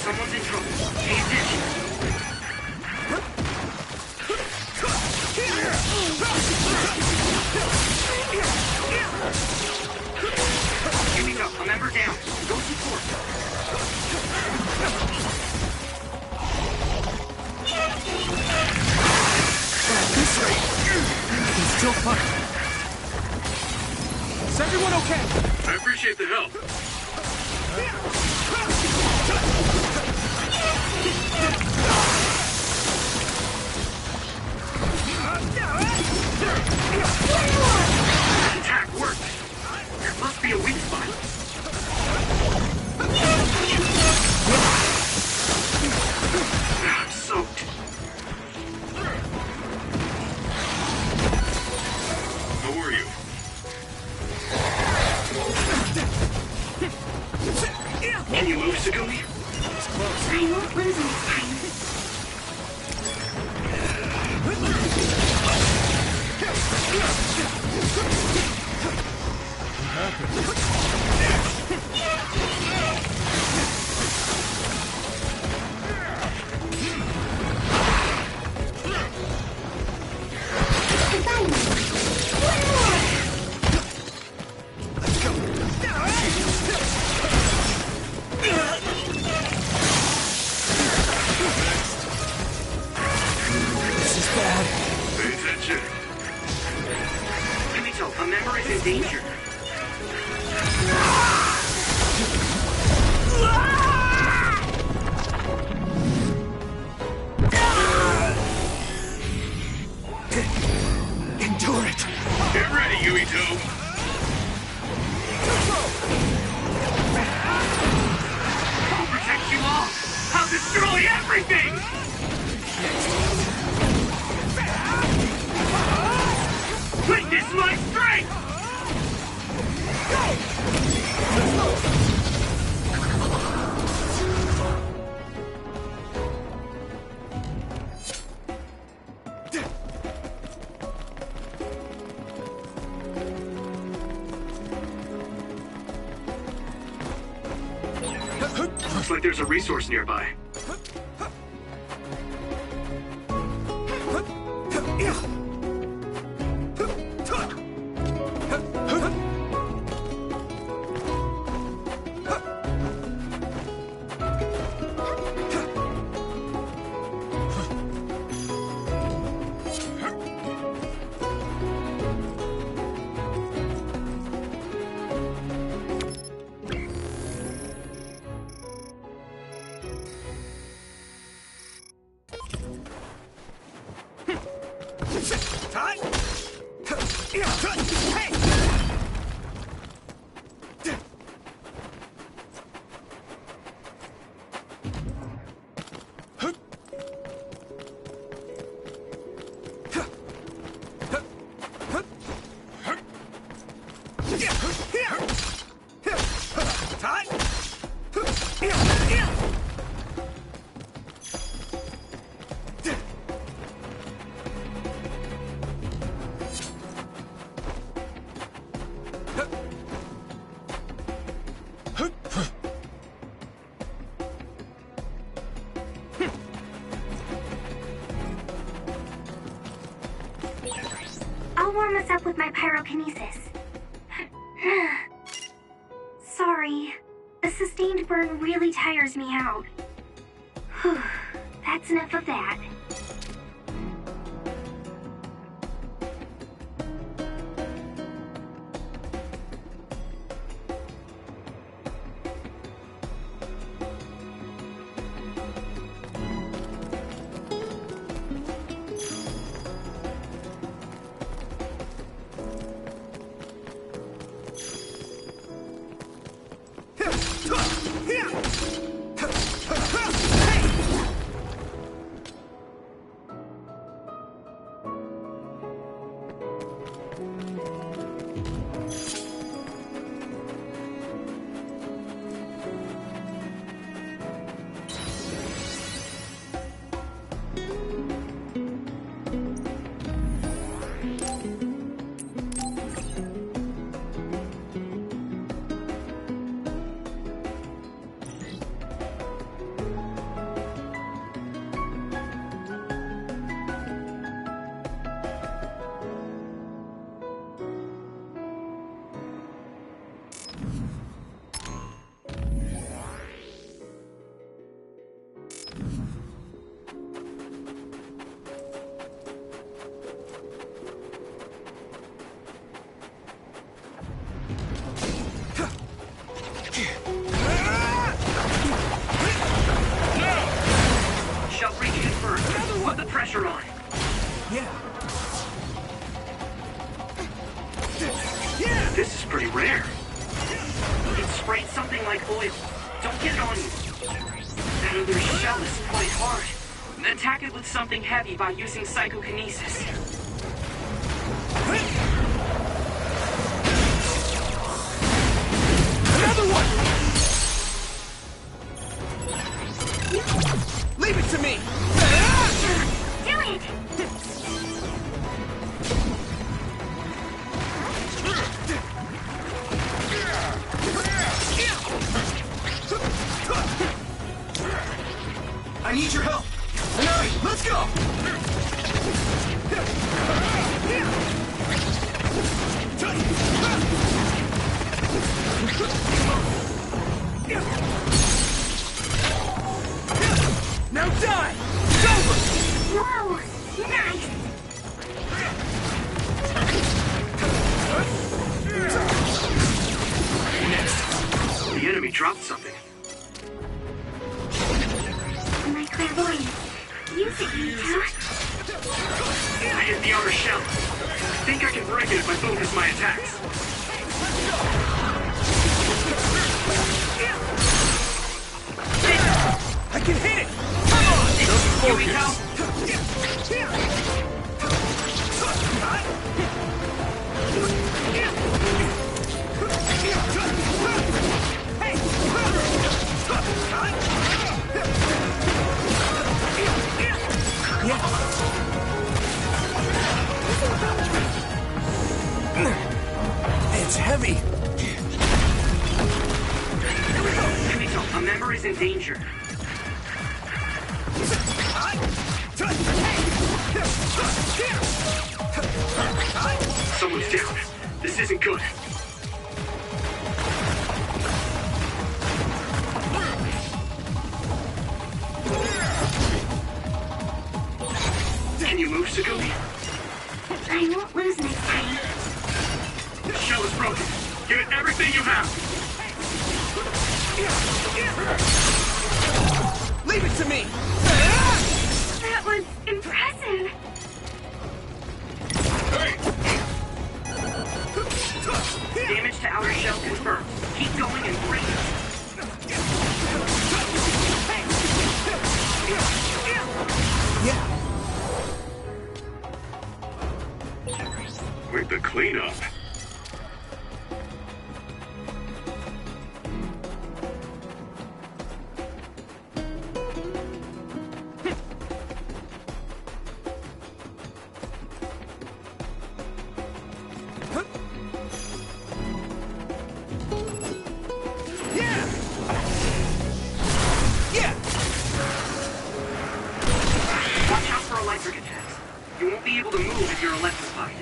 Someone's in trouble. Pay attention. Here we go. A member down. Go support. This way. He's still fine. Is everyone okay? I appreciate the help. Attack worked. There must be a weak spot. I'm soaked. How are you? Can you move, Segumi? I won't lose this time. This is bad. Pay attention. Yuito, a member is in danger. Endure it. Get ready, Yuito. I'll protect you all. I'll destroy everything. Witness my strength. Looks like there's a resource nearby. I'll warm us up with my pyrokinesis. Sorry. The sustained burn really tires me out. Whew. That's enough of that. This is pretty rare. It sprayed something like oil. Don't get it on you. That other shell is quite hard. Attack it with something heavy by using psychokinesis. Another one! Leave it to me! Do it! I need your help! Hurry, let's go! Now die! It's over! Whoa! Nice! Next. The enemy dropped something. My clairvoyance. Use it, Yuito. I hit the outer shell. I think I can break it if I focus my attacks. I can hit it! Come on! Yuito! It's heavy. Yuito, a member is in danger. Someone's down. This isn't good. Can you move, Sugumi? I won't lose next time. The shell is broken. Give it everything you have. Leave it to me! That was impressive. Damage to outer shell confirmed. Keep going and break it. Yeah. With the cleanup. Watch out for electric attacks. You won't be able to move if you're electrified.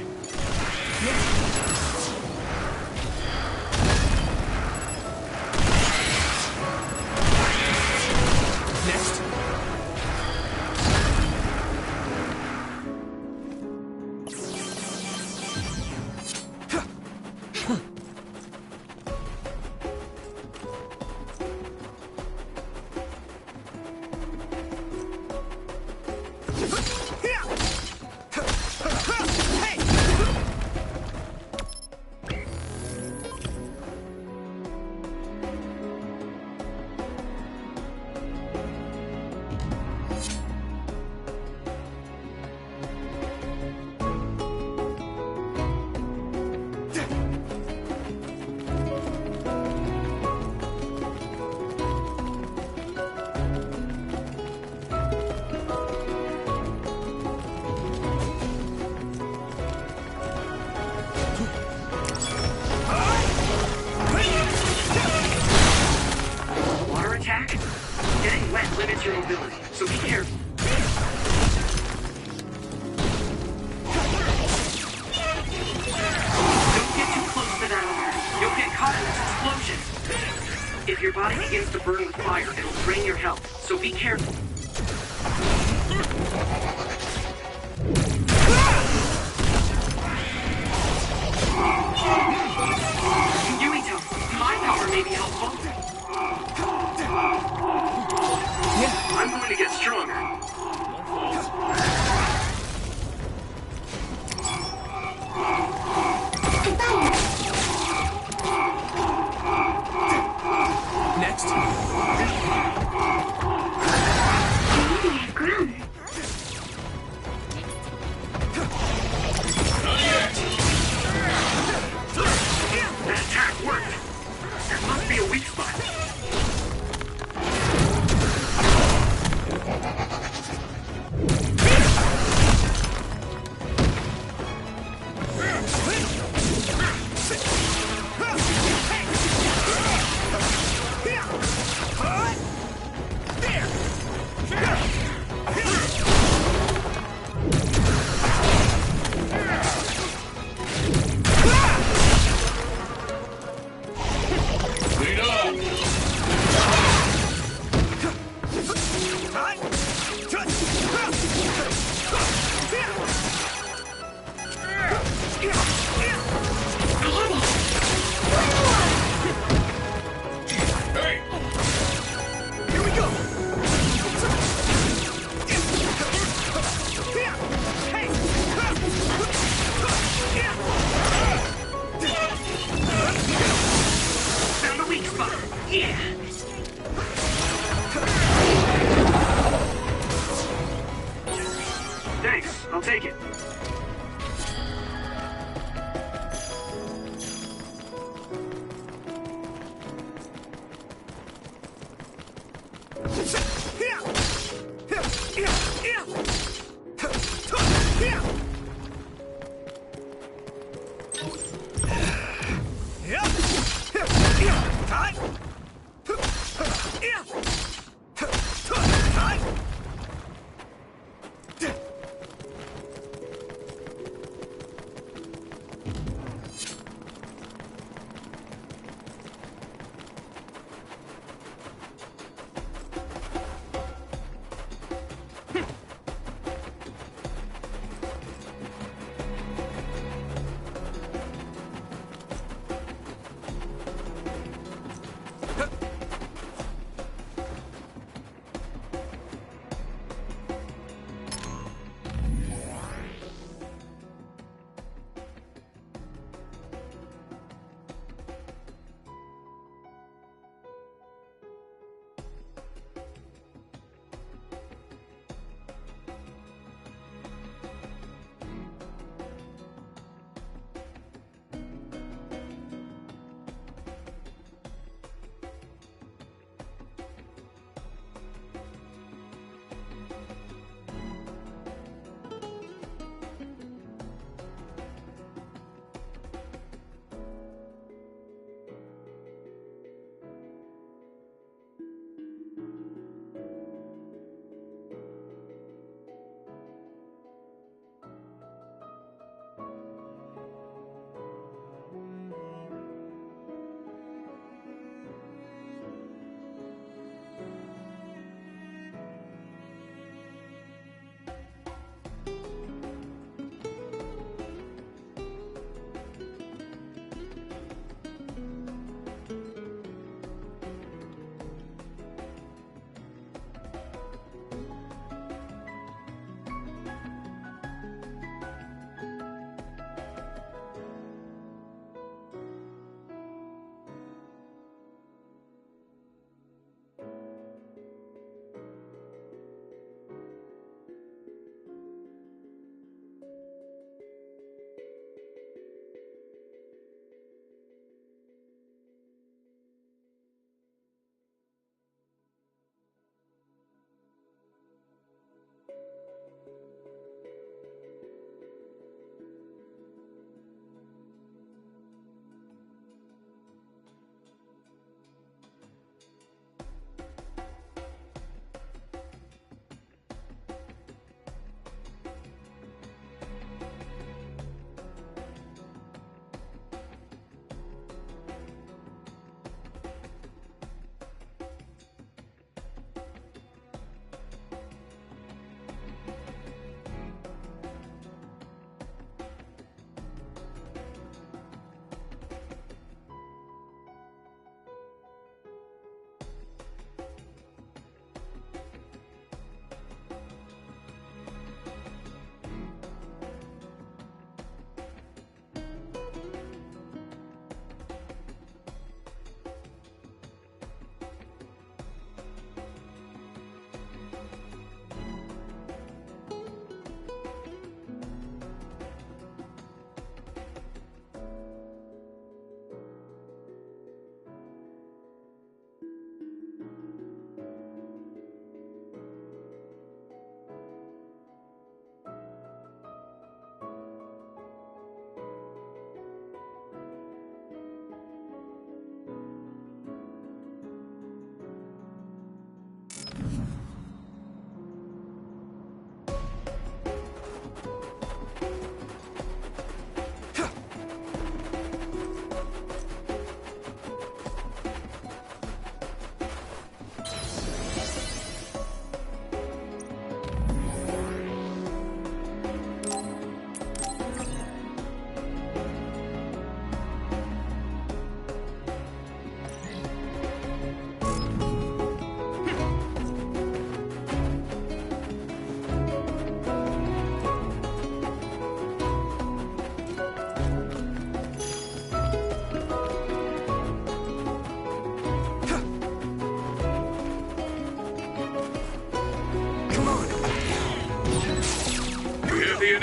your body begins to burn with fire, it'll drain your health, so be careful. Yuito, my power may be helpful. Yeah, I'm going to get stronger. Next.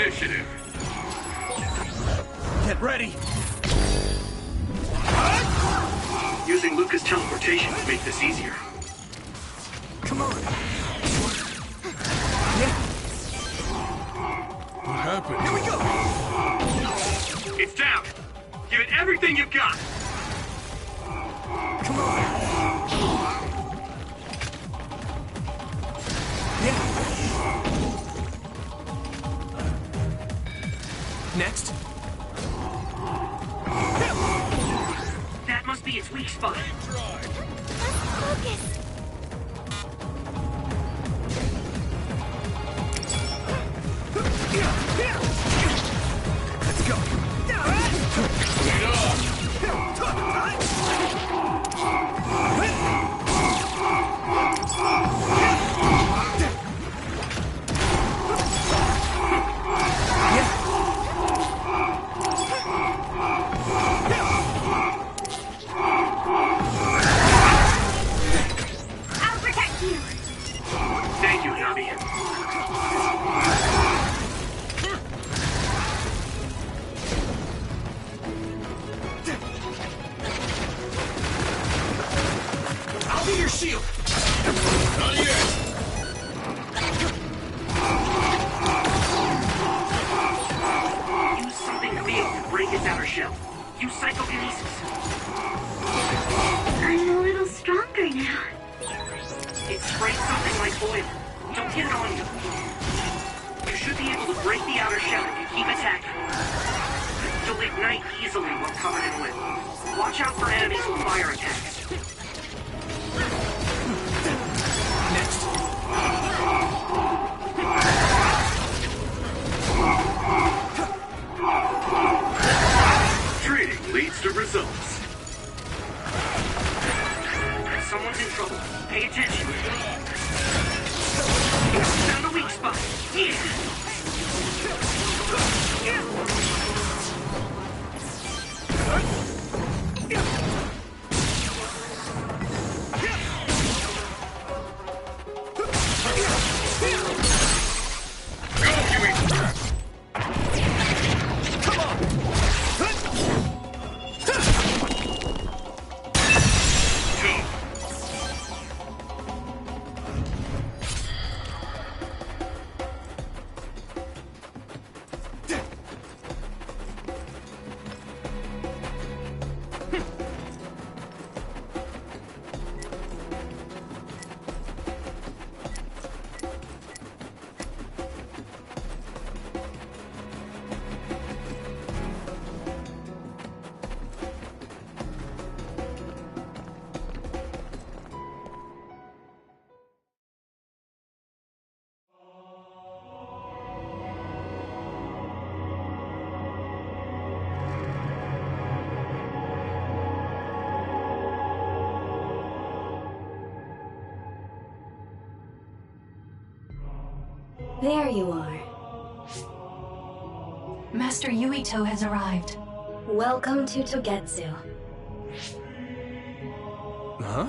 initiative. Get ready! Using Luca's teleportation would make this easier. Come on! What happened? Here we go! It's down! Give it everything you've got! Come on! Yeah! Next! That must be its weak spot. Focus. Let's go! I'll protect you. Thank you, Nabi. I'll be your shield! Not yet. Use something big to break its outer shell. Use psychokinesis. I'm a little stronger now. It sprays something like oil. Don't get it on you. You should be able to break the outer shell if you keep attacking. You'll ignite easily while covered in oil. Watch out for enemies with fire attacks. Next! Training leads to results. Someone's in trouble. Pay attention. Found the weak spot. There you are. Master Yuito has arrived. Welcome to Togetsu. Huh?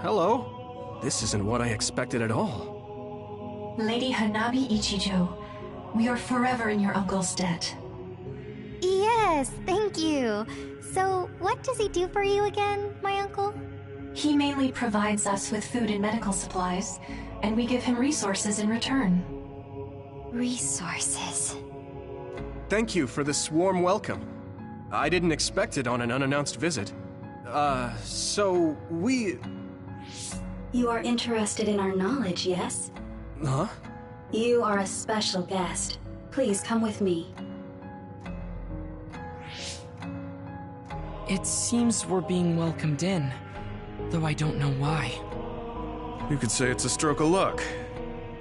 Hello? This isn't what I expected at all. Lady Hanabi Ichijo, we are forever in your uncle's debt. Yes, thank you. So, what does he do for you again, my uncle? He mainly provides us with food and medical supplies, and we give him resources in return. Resources. Thank you for this warm welcome. I didn't expect it on an unannounced visit. So we... You are interested in our knowledge, yes? Huh? You are a special guest. Please come with me. It seems we're being welcomed in, though I don't know why. You could say it's a stroke of luck,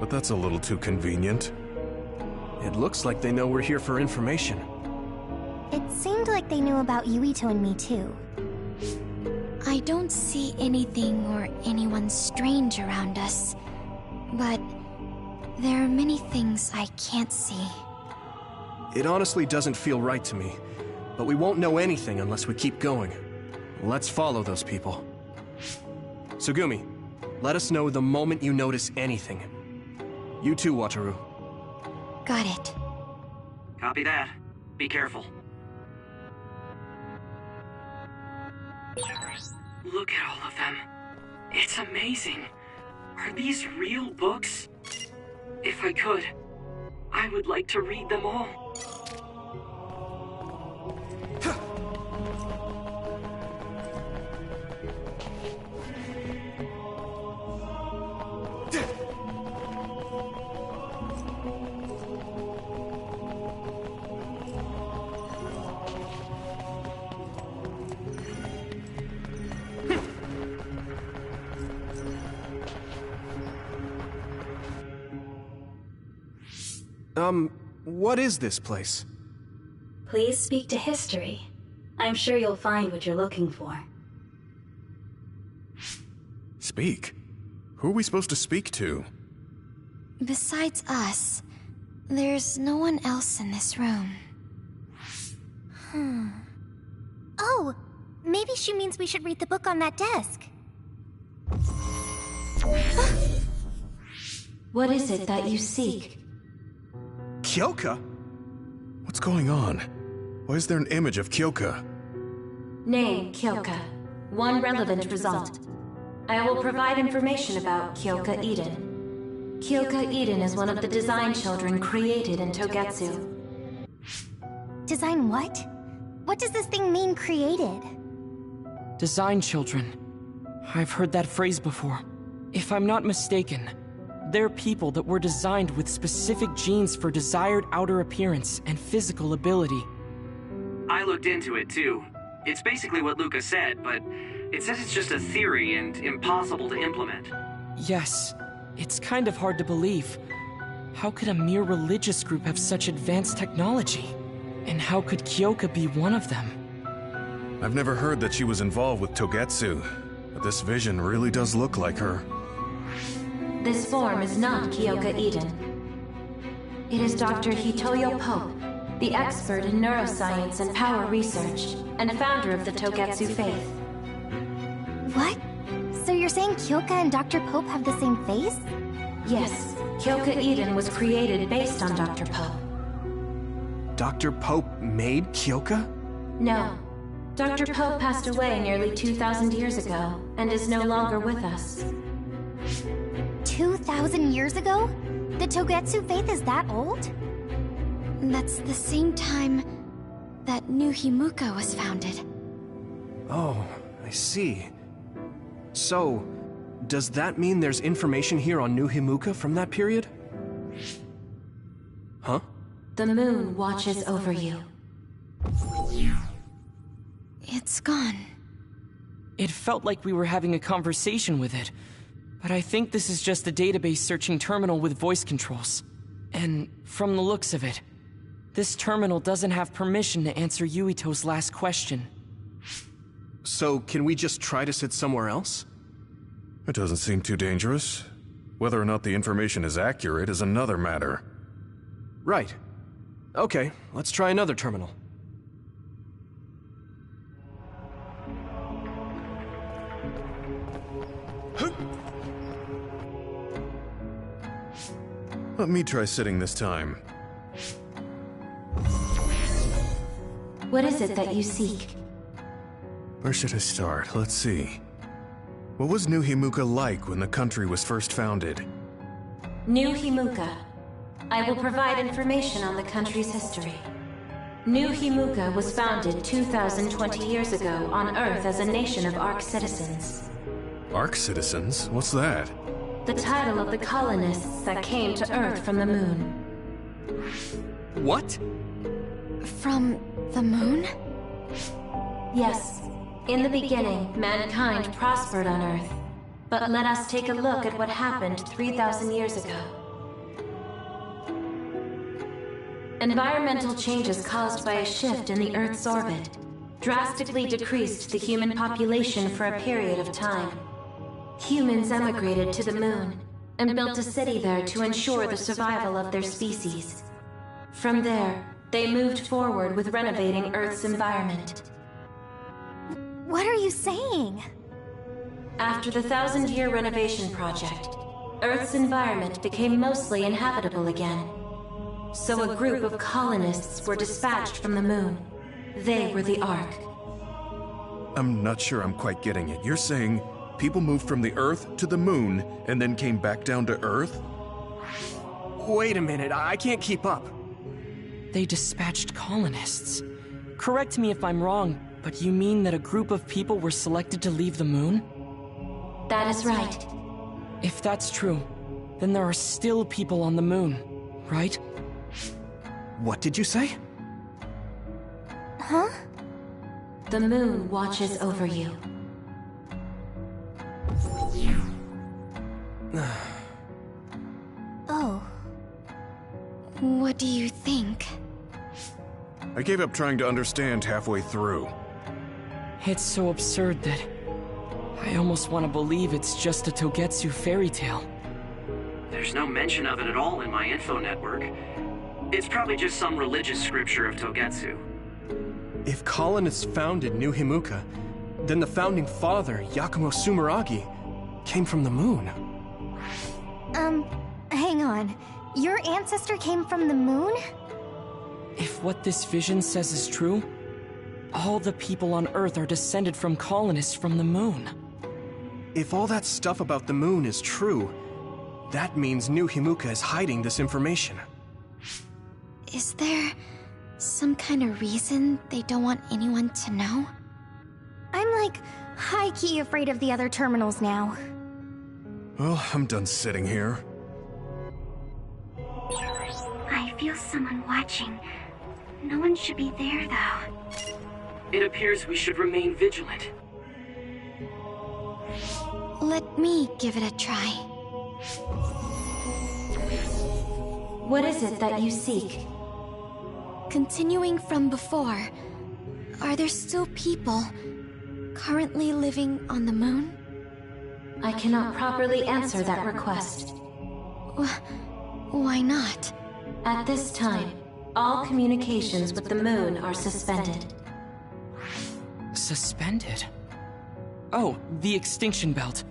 but that's a little too convenient. It looks like they know we're here for information. It seemed like they knew about Yuito and me too. I don't see anything or anyone strange around us, but there are many things I can't see. It honestly doesn't feel right to me, but we won't know anything unless we keep going. Let's follow those people. Tsugumi, let us know the moment you notice anything. You too, Wataru. Got it. Copy that. Be careful. Look at all of them. It's amazing. Are these real books? If I could, I would like to read them all. What is this place? Please speak to history. I'm sure you'll find what you're looking for. Speak? Who are we supposed to speak to? Besides us, there's no one else in this room. Oh, maybe she means we should read the book on that desk. What is it that you seek? Kyoka? What's going on? Why is there an image of Kyoka? Name, Kyoka. One relevant result. I will provide information about Kyoka Eden. Kyoka Eden is one of the design children created in Togetsu. Design what? What does this thing mean, created? Design children. I've heard that phrase before. If I'm not mistaken, they're people that were designed with specific genes for desired outer appearance and physical ability. I looked into it too. It's basically what Luca said, but it says it's just a theory and impossible to implement. Yes, it's kind of hard to believe. How could a mere religious group have such advanced technology? And how could Kyoka be one of them? I've never heard that she was involved with Togetsu, but this vision really does look like her. This form is not Kyoka Eden. It is Dr. Hitoyo Pope, the expert in neuroscience and power research, and founder of the Togetsu faith. What? So you're saying Kyoka and Dr. Pope have the same face? Yes, Kyoka Eden was created based on Dr. Pope. Dr. Pope made Kyoka? No. Dr. Pope passed away nearly 2,000 years ago, and is no longer with us. 2,000 years ago? The Togetsu faith is that old? That's the same time that New Himuka was founded. Oh, I see. So, does that mean there's information here on New Himuka from that period? Huh? The moon watches over you. It's gone. It felt like we were having a conversation with it, but I think this is just a database searching terminal with voice controls. And from the looks of it, this terminal doesn't have permission to answer Yuito's last question. So, can we just try to sit somewhere else? It doesn't seem too dangerous. Whether or not the information is accurate is another matter. Right. Okay, let's try another terminal. Let me try sitting this time. What is it that you seek? Where should I start? Let's see. What was New Himuka like when the country was first founded? New Himuka. I will provide information on the country's history. New Himuka was founded 2,020 years ago on Earth as a nation of Ark citizens. Ark citizens? What's that? The title of the colonists that came to Earth from the moon. What? From the moon? Yes. In the beginning, mankind prospered on Earth. But let us take a look at what happened 3,000 years ago. Environmental changes caused by a shift in the Earth's orbit drastically decreased the human population for a period of time. Humans emigrated to the moon and built a city there to ensure the survival of their species. From there, they moved forward with renovating Earth's environment. What are you saying? After the 1,000-year renovation project, Earth's environment became mostly inhabitable again. So a group of colonists were dispatched from the moon. They were the Ark. I'm not sure I'm quite getting it. You're saying people moved from the Earth to the moon and then came back down to Earth? Wait a minute, I can't keep up. They dispatched colonists. Correct me if I'm wrong, but you mean that a group of people were selected to leave the moon? That is right. If that's true, then there are still people on the moon, right? What did you say? Huh? The moon watches over you. Oh. What do you think? I gave up trying to understand halfway through. It's so absurd that I almost want to believe it's just a Togetsu fairy tale. There's no mention of it at all in my info network. It's probably just some religious scripture of Togetsu. If colonists founded New Himuka, then the founding father, Yakumo Sumeragi, came from the moon. Hang on. Your ancestor came from the moon? If what this vision says is true, all the people on Earth are descended from colonists from the moon. If all that stuff about the moon is true, that means New Himuka is hiding this information. Is there some kind of reason they don't want anyone to know? I'm like high-key afraid of the other terminals now. Well, I'm done sitting here. I feel someone watching. No one should be there, though. It appears we should remain vigilant. Let me give it a try. What is it that you seek? Continuing from before, are there still people currently living on the moon? I cannot properly answer that request. Why not? At this time, all communications with the moon are suspended. Suspended? Oh, the extinction belt.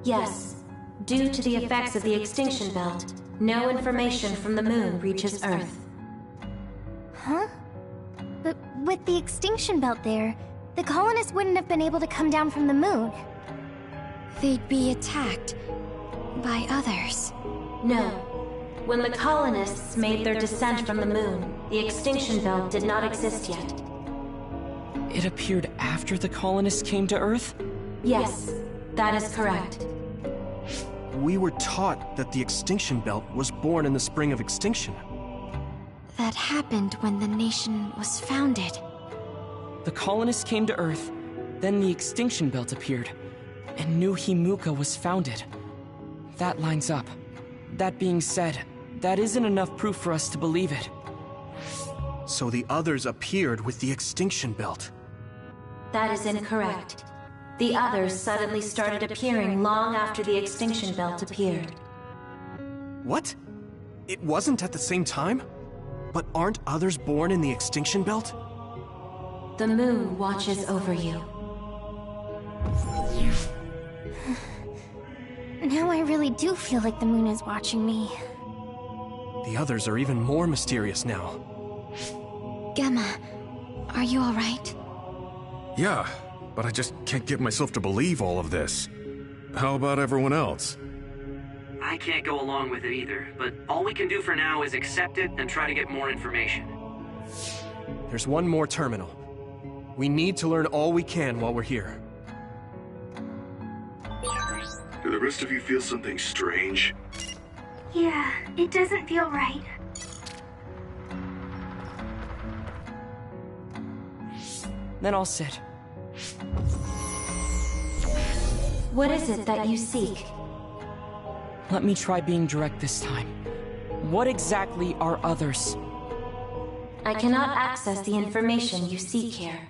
Yes. Due to the effects of the extinction belt, no information from the moon reaches Earth. Huh? But with the extinction belt there, the colonists wouldn't have been able to come down from the moon. They'd be attacked by others. No. When the colonists made their descent from the moon, the extinction belt did not exist yet. It appeared after the colonists came to Earth? Yes, that is correct. We were taught that the extinction belt was born in the spring of extinction. That happened when the nation was founded. The colonists came to Earth, then the extinction belt appeared, and New Himuka was founded. That lines up. That being said, that isn't enough proof for us to believe it. So the others appeared with the extinction belt. That is incorrect. The others suddenly started appearing long after the extinction belt appeared. What? It wasn't at the same time? But aren't others born in the extinction belt? The moon watches over you. Now I really do feel like the moon is watching me. The others are even more mysterious now. Gemma, are you alright? Yeah, but I just can't get myself to believe all of this. How about everyone else? I can't go along with it either, but all we can do for now is accept it and try to get more information. There's one more terminal. We need to learn all we can while we're here. Do the rest of you feel something strange? Yeah, it doesn't feel right. Then I'll sit. What is it that you seek? Let me try being direct this time. What exactly are others? I cannot access the information you seek here.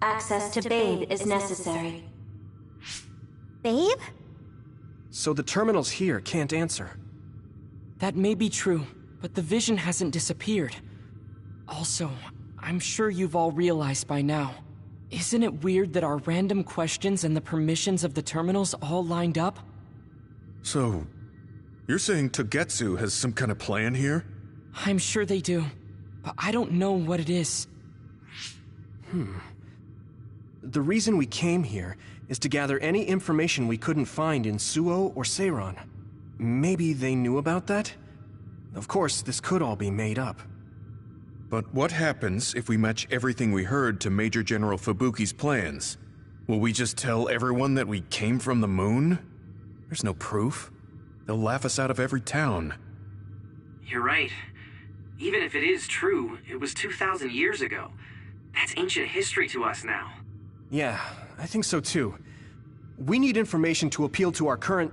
Access to Babe is necessary. Babe? So the terminals here can't answer. That may be true, but the vision hasn't disappeared. Also, I'm sure you've all realized by now. Isn't it weird that our random questions and the permissions of the terminals all lined up? So, you're saying Togetsu has some kind of plan here? I'm sure they do, but I don't know what it is. The reason we came here is to gather any information we couldn't find in Suo or Seiron. Maybe they knew about that? Of course, this could all be made up. But what happens if we match everything we heard to Major General Fubuki's plans? Will we just tell everyone that we came from the moon? There's no proof. They'll laugh us out of every town. You're right. Even if it is true, it was 2,000 years ago. That's ancient history to us now. Yeah, I think so too. We need information to appeal to our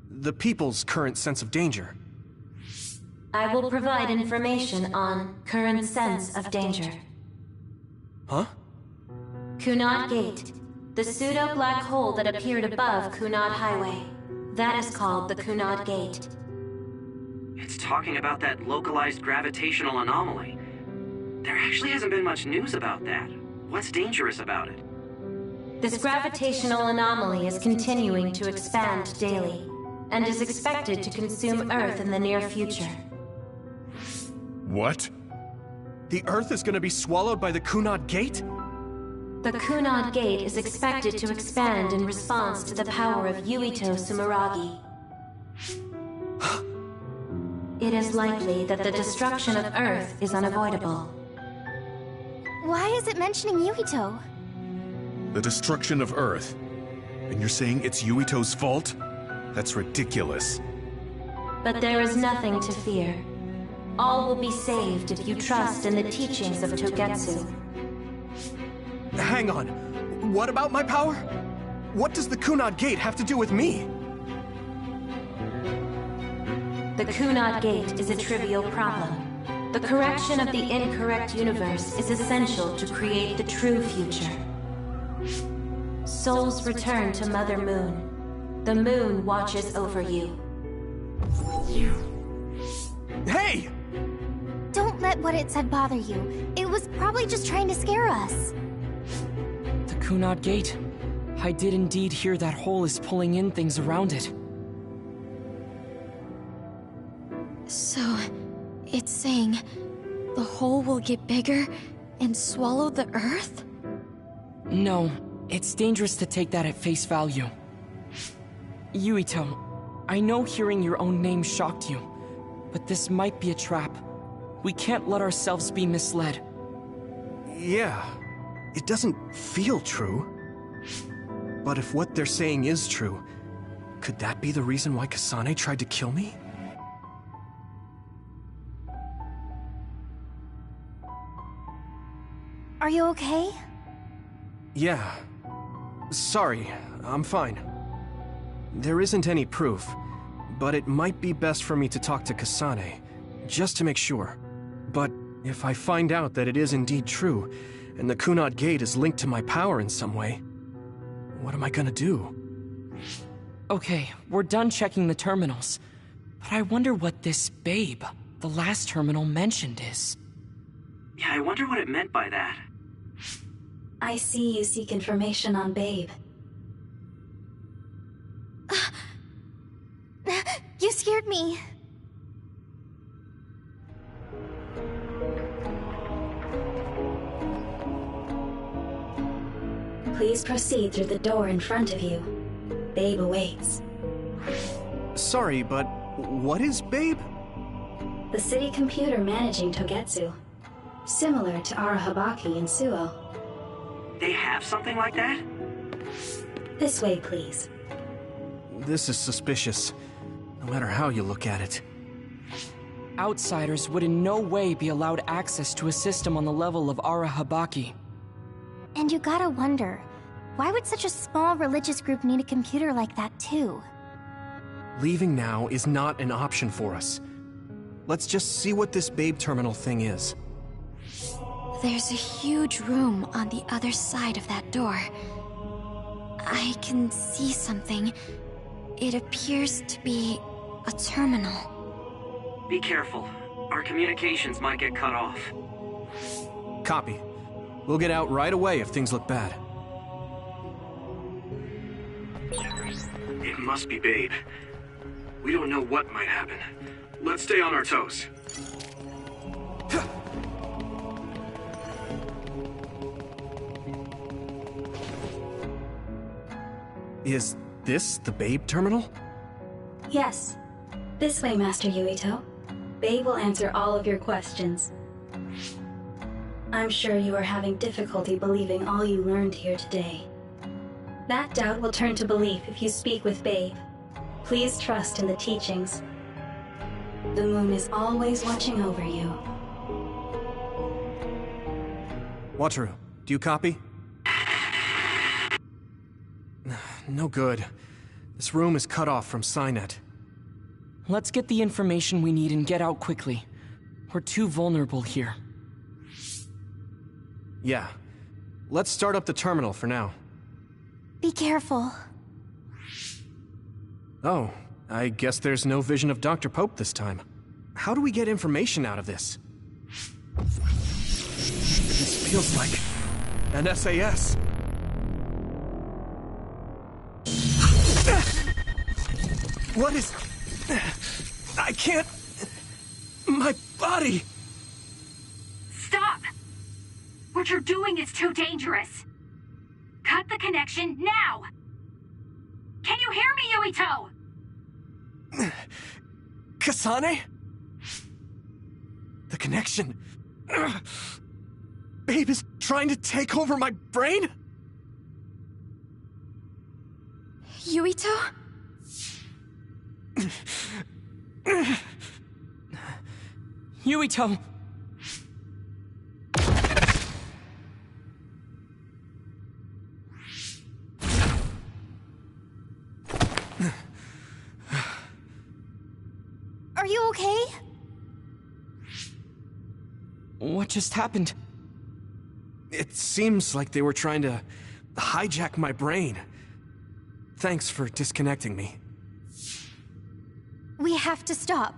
the people's current sense of danger. I will provide information on current sense of danger. Huh? Kunad Gate, the pseudo-black hole that appeared above Kunad Highway. That is called the Kunad Gate. It's talking about that localized gravitational anomaly. There actually hasn't been much news about that. What's dangerous about it? This gravitational anomaly is continuing to expand daily, and is expected to consume Earth in the near future. What? The Earth is going to be swallowed by the Kunad Gate? The Kunad Gate is expected to expand in response to the power of Yuito Sumeragi. It is likely that the destruction of Earth is unavoidable. Why is it mentioning Yuito? The destruction of Earth. And you're saying it's Yuito's fault? That's ridiculous. But there is nothing to fear. All will be saved if you trust in the teachings of Togetsu. Hang on. What about my power? What does the Kunad Gate have to do with me? The Kunad Gate is a trivial problem. The correction of the incorrect universe is essential to create the true future. Souls return to Mother Moon. The moon watches over you. Hey! Don't let what it said bother you. It was probably just trying to scare us. The Kunad Gate. I did indeed hear that hole is pulling in things around it. So, it's saying the hole will get bigger and swallow the Earth? No, it's dangerous to take that at face value. Yuito, I know hearing your own name shocked you, but this might be a trap. We can't let ourselves be misled. Yeah, it doesn't feel true. But if what they're saying is true, could that be the reason why Kasane tried to kill me? Are you okay? Yeah. Sorry, I'm fine. There isn't any proof, but it might be best for me to talk to Kasane, just to make sure. But if I find out that it is indeed true, and the Kunad Gate is linked to my power in some way, what am I gonna do? Okay, we're done checking the terminals. But I wonder what this Babe, the last terminal mentioned, is. Yeah, I wonder what it meant by that. I see you seek information on Babe. You scared me. Please proceed through the door in front of you. Babe awaits. Sorry, but what is Babe? The city computer managing Togetsu. Similar to Arahabaki in Suo. They have something like that? This way, please. This is suspicious, no matter how you look at it. Outsiders would in no way be allowed access to a system on the level of Arahabaki. And you gotta wonder, why would such a small religious group need a computer like that too? Leaving now is not an option for us. Let's just see what this Babe terminal thing is. There's a huge room on the other side of that door. I can see something. It appears to be a terminal. Be careful. Our communications might get cut off. Copy. We'll get out right away if things look bad. It must be Babe. We don't know what might happen. Let's stay on our toes. Is this the Babe terminal? Yes. This way, Master Yuito. Babe will answer all of your questions. I'm sure you are having difficulty believing all you learned here today. That doubt will turn to belief if you speak with Babe. Please trust in the teachings. The moon is always watching over you. Wataru, do you copy? No good. This room is cut off from Cynet. Let's get the information we need and get out quickly. We're too vulnerable here. Yeah. Let's start up the terminal for now. Be careful. Oh, I guess there's no vision of Dr. Pope this time. How do we get information out of this? This feels like an SAS. What is... I can't... My body... Stop! What you're doing is too dangerous. Cut the connection now! Can you hear me, Yuito? Kasane? The connection... Babe is trying to take over my brain? Yuito? Yuito! Are you okay? What just happened? It seems like they were trying to hijack my brain. Thanks for disconnecting me. We have to stop.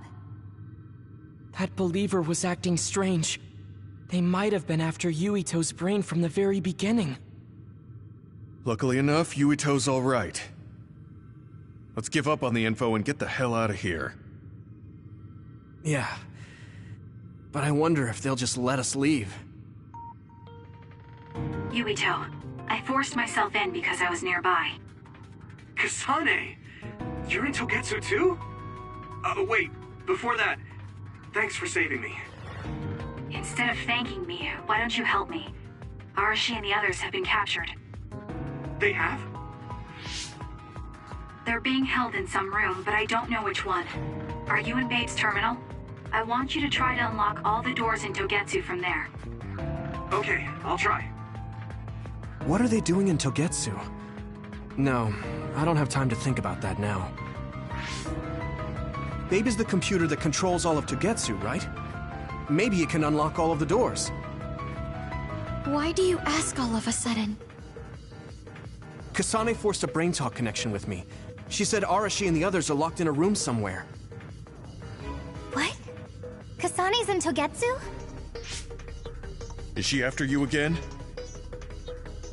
That believer was acting strange. They might have been after Yuito's brain from the very beginning. Luckily enough, Yuito's all right. Let's give up on the info and get the hell out of here. Yeah. But I wonder if they'll just let us leave. Yuito, I forced myself in because I was nearby. Kasane! You're in Togetsu too? Wait, before that, thanks for saving me. Instead of thanking me, why don't you help me? Arashi and the others have been captured. They have? They're being held in some room, but I don't know which one. Are you in Babe's terminal? I want you to try to unlock all the doors in Togetsu from there. Okay, I'll try. What are they doing in Togetsu? No, I don't have time to think about that now. Babe is the computer that controls all of Togetsu, right? Maybe it can unlock all of the doors. Why do you ask all of a sudden? Kasane forced a brain talk connection with me. She said Arashi and the others are locked in a room somewhere. What? Kasane's in Togetsu? Is she after you again?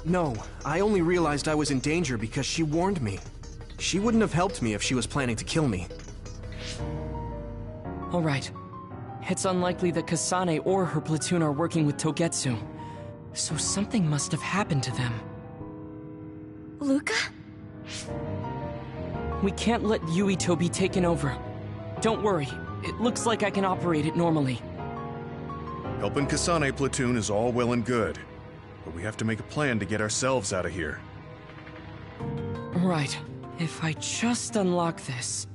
No, I only realized I was in danger because she warned me. She wouldn't have helped me if she was planning to kill me. All right. It's unlikely that Kasane or her platoon are working with Togetsu. So something must have happened to them. Luca? We can't let Yuito be taken over. Don't worry. It looks like I can operate it normally. Helping Kasane platoon is all well and good, but we have to make a plan to get ourselves out of here. Right. If I just unlock this...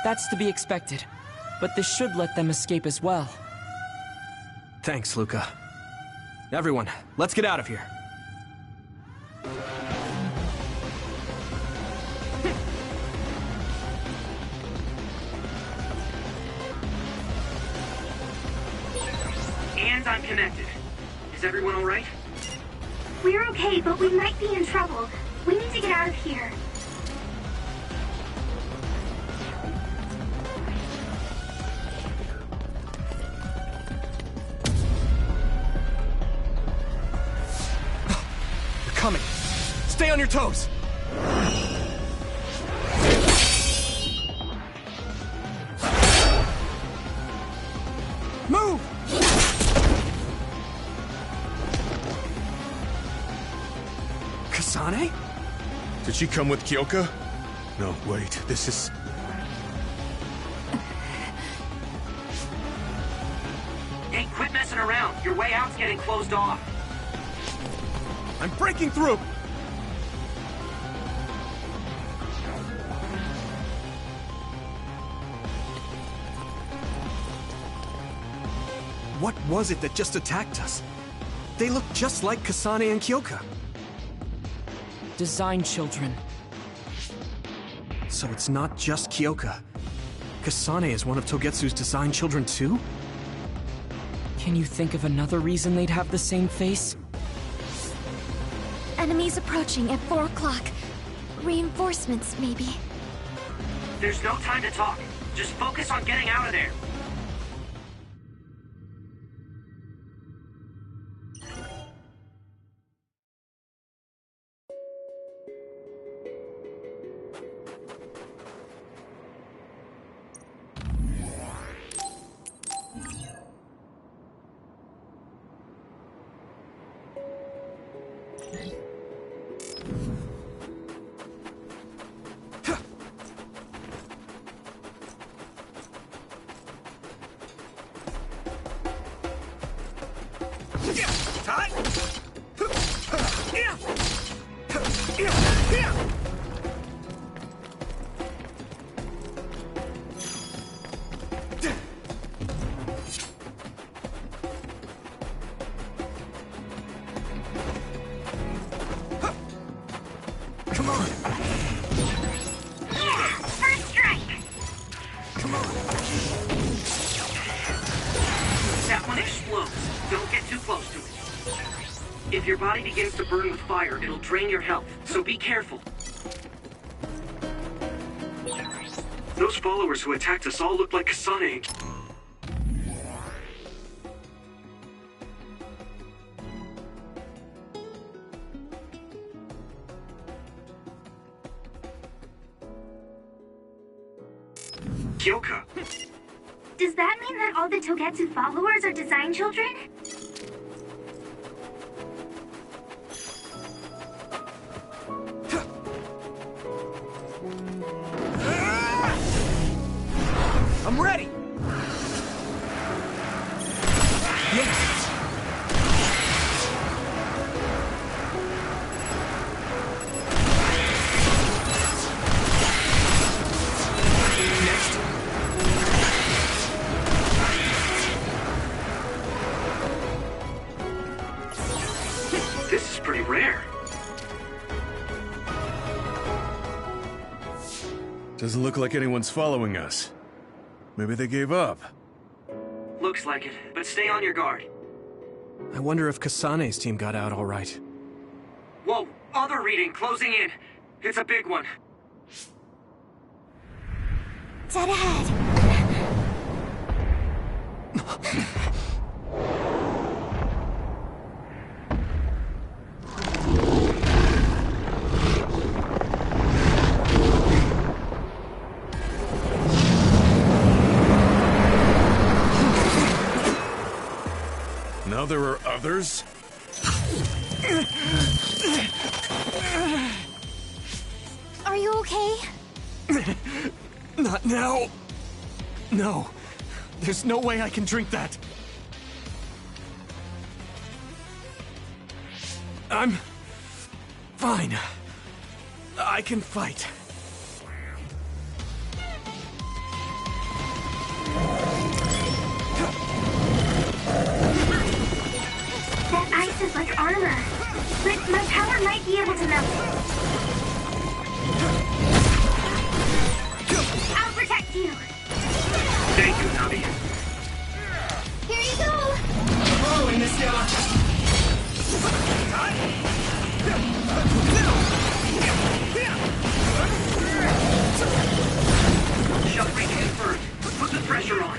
That's to be expected. But this should let them escape as well. Thanks, Luca. Everyone, let's get out of here. And I'm connected. Is everyone all right? We're okay, but we might be in trouble. We need to get out of here. They're coming. Stay on your toes. Move! Kasane? Did she come with Kyoka? No, wait, this is... Hey, quit messing around. Your way out's getting closed off. I'm breaking through! What was it that just attacked us? They look just like Kasane and Kyoka. Design children. So it's not just Kyoka. Kasane is one of Togetsu's design children too? Can you think of another reason they'd have the same face? Enemies approaching at 4 o'clock. Reinforcements, maybe. There's no time to talk. Just focus on getting out of there. Come on! First strike! Come on! That one explodes. Don't get too close to it. If your body begins to burn with fire, it'll drain your health, so be careful. Those followers who attacked us all look like Kasane. Kyoka. Does that mean that all the Togetsu followers are design children? I'm ready! Yes! Next. This is pretty rare. Doesn't look like anyone's following us. Maybe they gave up. Looks like it, but stay on your guard. I wonder if Kasane's team got out all right. Whoa, other reading closing in. It's a big one. Dead ahead. Now there are others? Are you okay? Not now. No. There's no way I can drink that. I'm fine. I can fight. That ice is like armor, but my power might be able to melt it. I'll protect you. Thank you, Navi. Here you go. Following this guy. Shut break confirmed. Put the pressure on.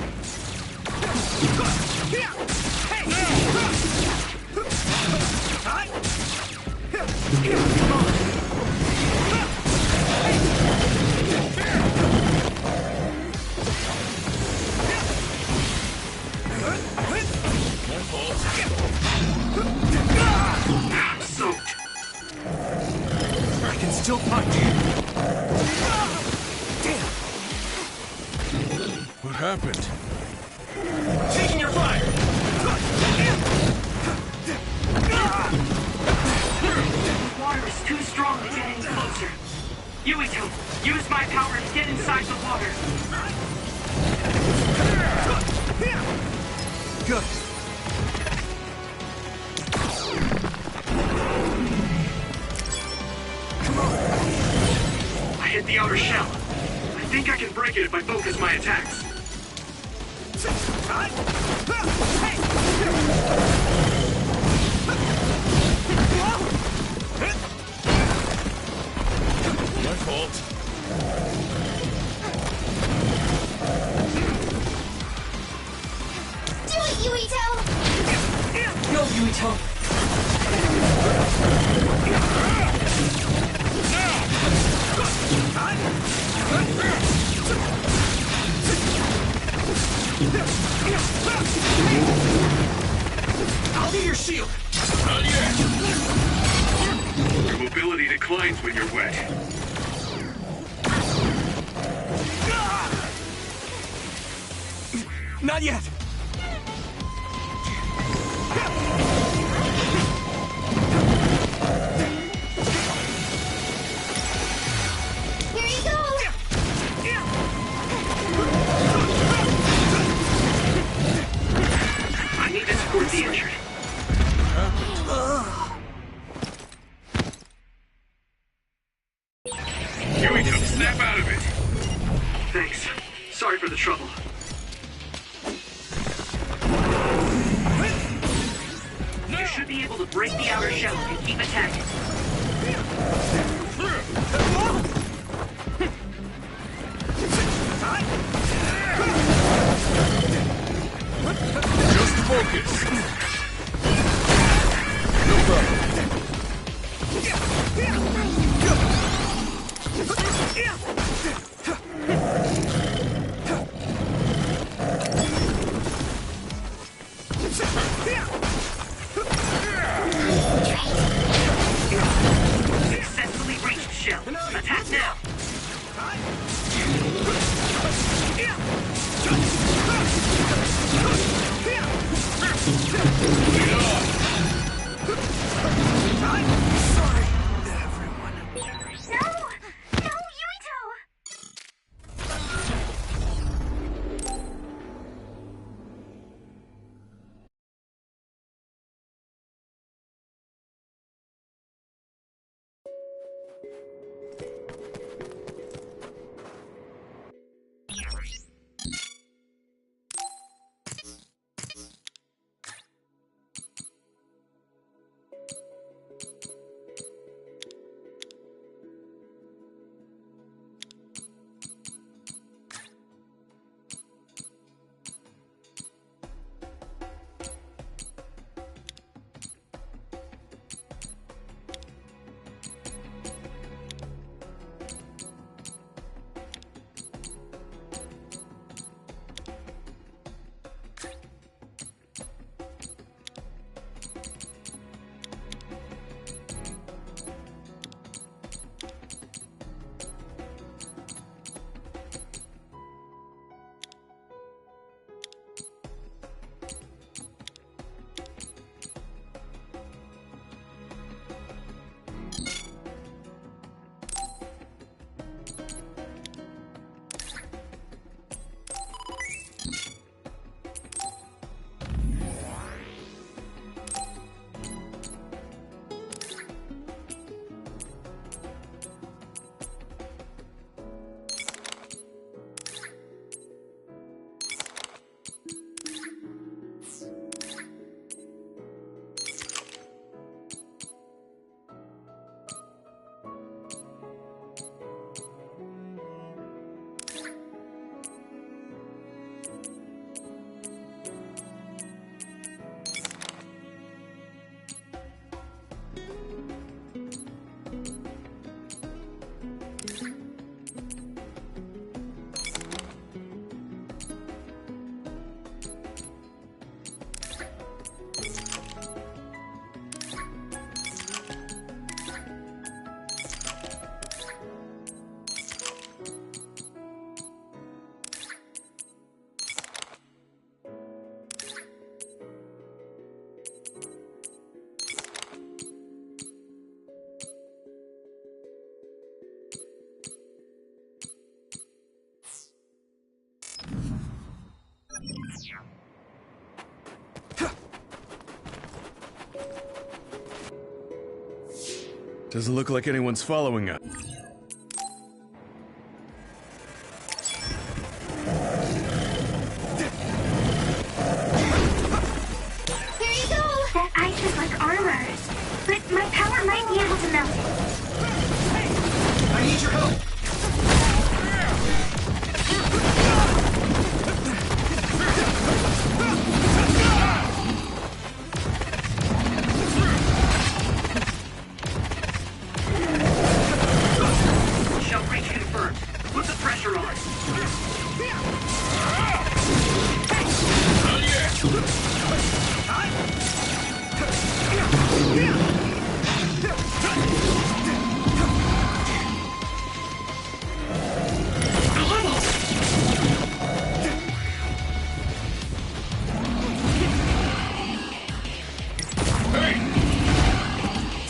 Soaked. still fight. Damn! What happened? Taking your fire! The water is too strong to get any closer. Yuito, use my power to get inside the water. Good. I hit the outer shell. I think I can break it if I focus my attacks. My fault. Do it, Yuito! No, Yuito! I'll be your shield! Your mobility declines when you're wet. Not yet! Here you go! I need to support the injured. Yuito, snap out of it! Thanks. Sorry for the trouble. You should be able to break the outer shell and keep attacking. Just focus. No problem. Successfully reached shell. Attack now. Sorry, everyone. No! No, Yuito! Doesn't look like anyone's following us. Here you go! That ice is like armor. But my power might be able to melt it. Hey! I need your help! Shell breach confirmed. Put the pressure on.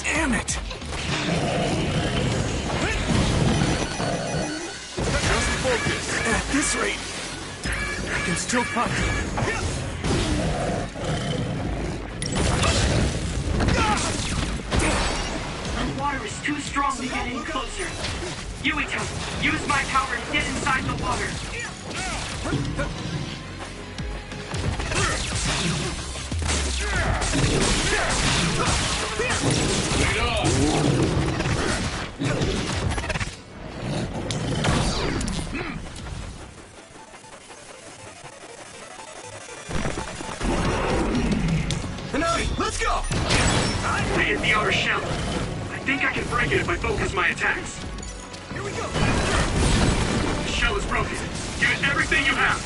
Damn it! Just focus. At this rate, I can still fight. The water is too strong to get any closer. Yuito, use my power to get inside the water. Hanami, let's go! I hit the outer shell. I think I can break it if I focus my attacks. Here we go! The shell is broken. Give it everything you have.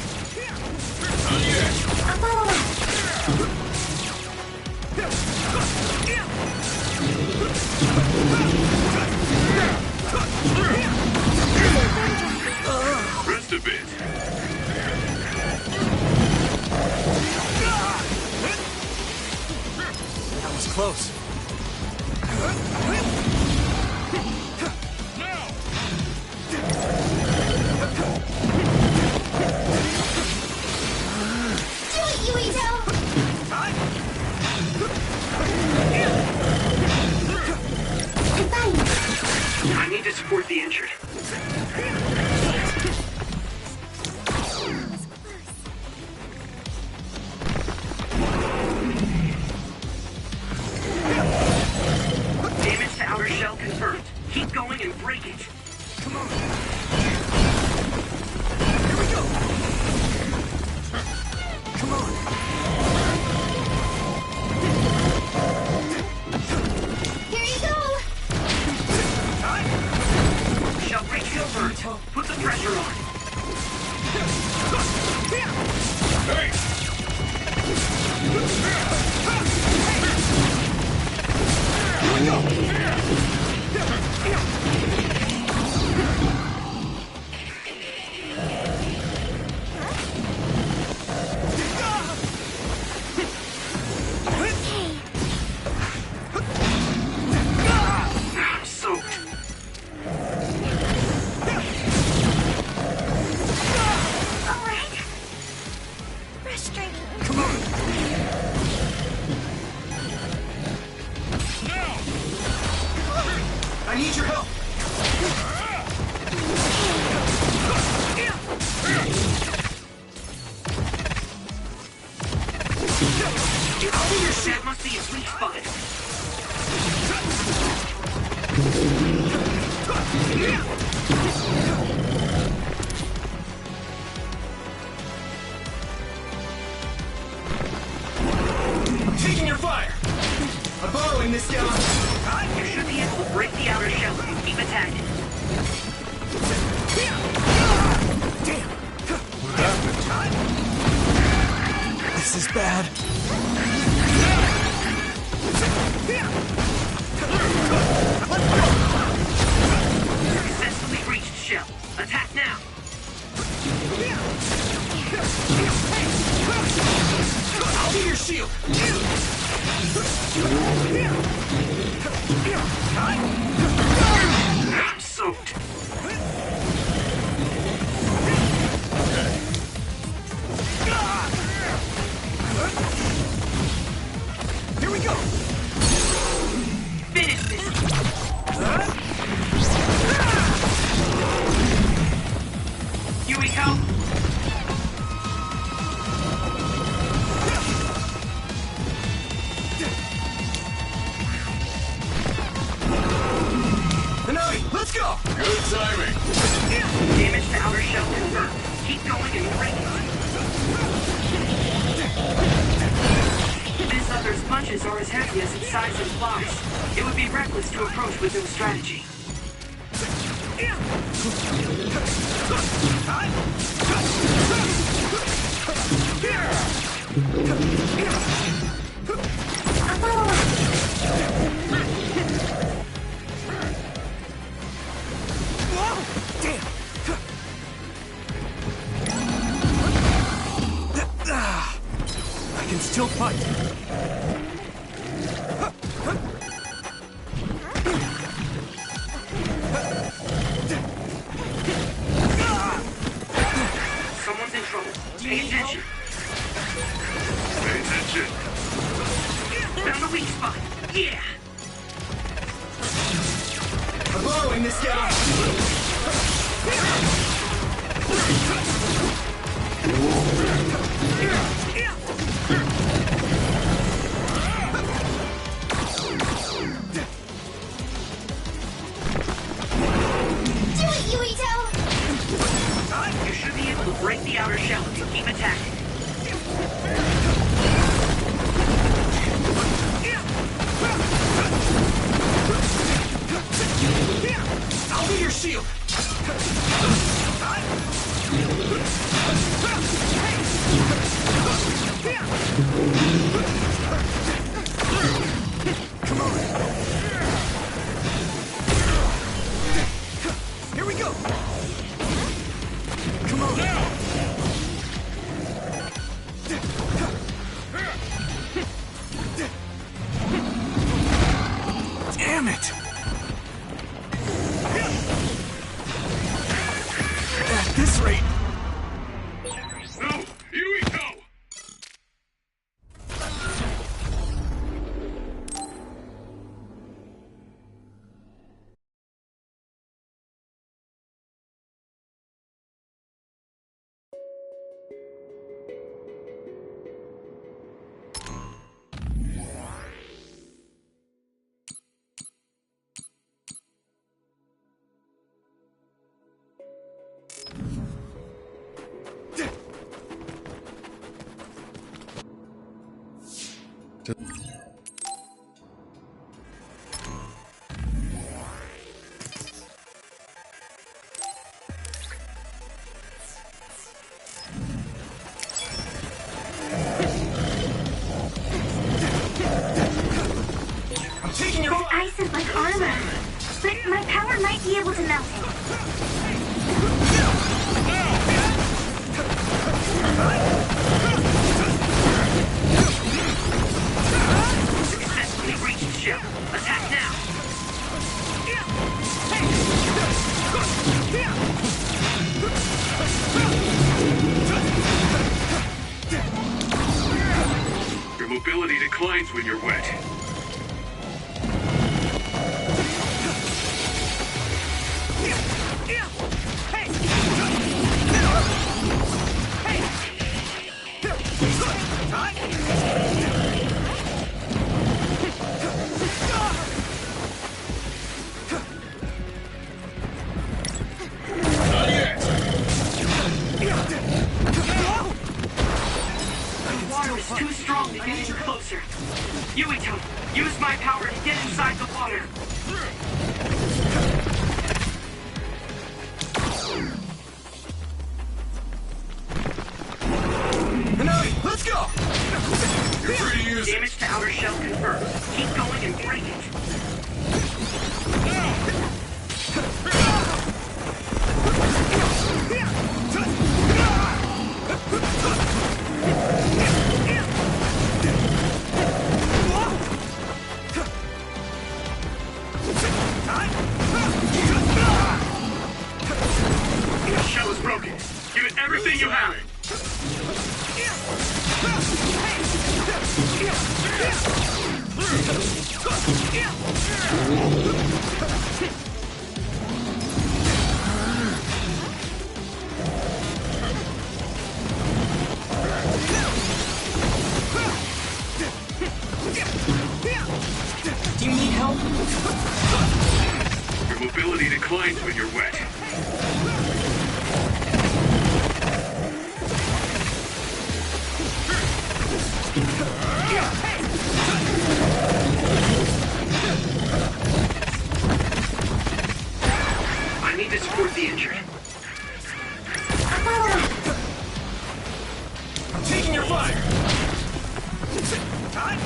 Rest a bit. That was close. Do it, Yuito! I need to support the injured. Damage to outer shell confirmed. Keep going and break it. Come on! Here we go! Come on! Here you go! Shell breach confirmed. Put the pressure on. Hey! Here we go! I'm soaked. Alright. Frustrating. Come on! I need your help! That must be his weak spot. I'm taking your fire! I'm borrowing this gun! You should be able to break the outer shell if you keep attacking. Damn! What happened? This is bad. Successfully reached shell. Attack now. I'll be your shield! I'm soaked. Here we go! Finish this. punches are as heavy as its size implies. It would be reckless to approach with no strategy. I can still fight. Someone's in trouble. Pay attention. Pay attention. Found the weak spot. Yeah. I'm blowing this guy. Do it, Yuito! You should be able to break the outer shell if you keep attacking. I'll be your shield. Come on. Here we go. Come on. Now. Damn it! At this rate... No! Yuito! That ice is like armor, but my power might be able to melt it. Successfully breached shell. Attack now. Your mobility declines when you're wet. The water is too strong to get any closer. Yuito, use my power to get inside the water. Let's go! You're free to use it. Damage to outer shell confirmed. Keep going and break it. The shell is broken. Give it everything you have. Do you need help? Your mobility declines when you're wet. seriously injured. I'm taking your fire! Time!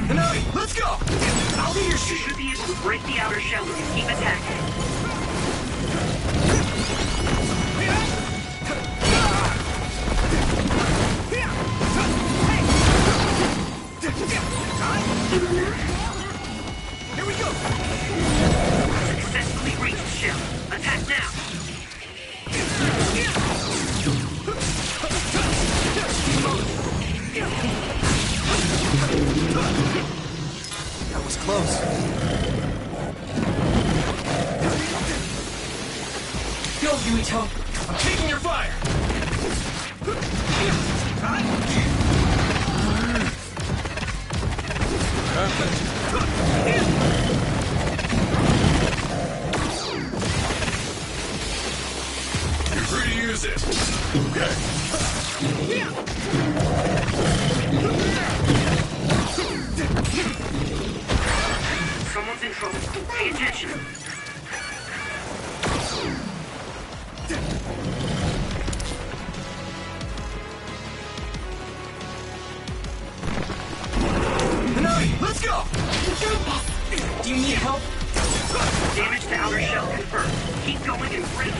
Hanabi, let's go! I'll be your You should be able to break the outer shell if you keep attacking. Here we go! Successfully reached shell. Attack now! That was close. Go, Yuito! I'm taking your fire! You're free to use it. Okay. Someone's in trouble. Pay attention. Hanabi, let's go! Do you need help? Damage to outer shell confirmed. Keep going and break it.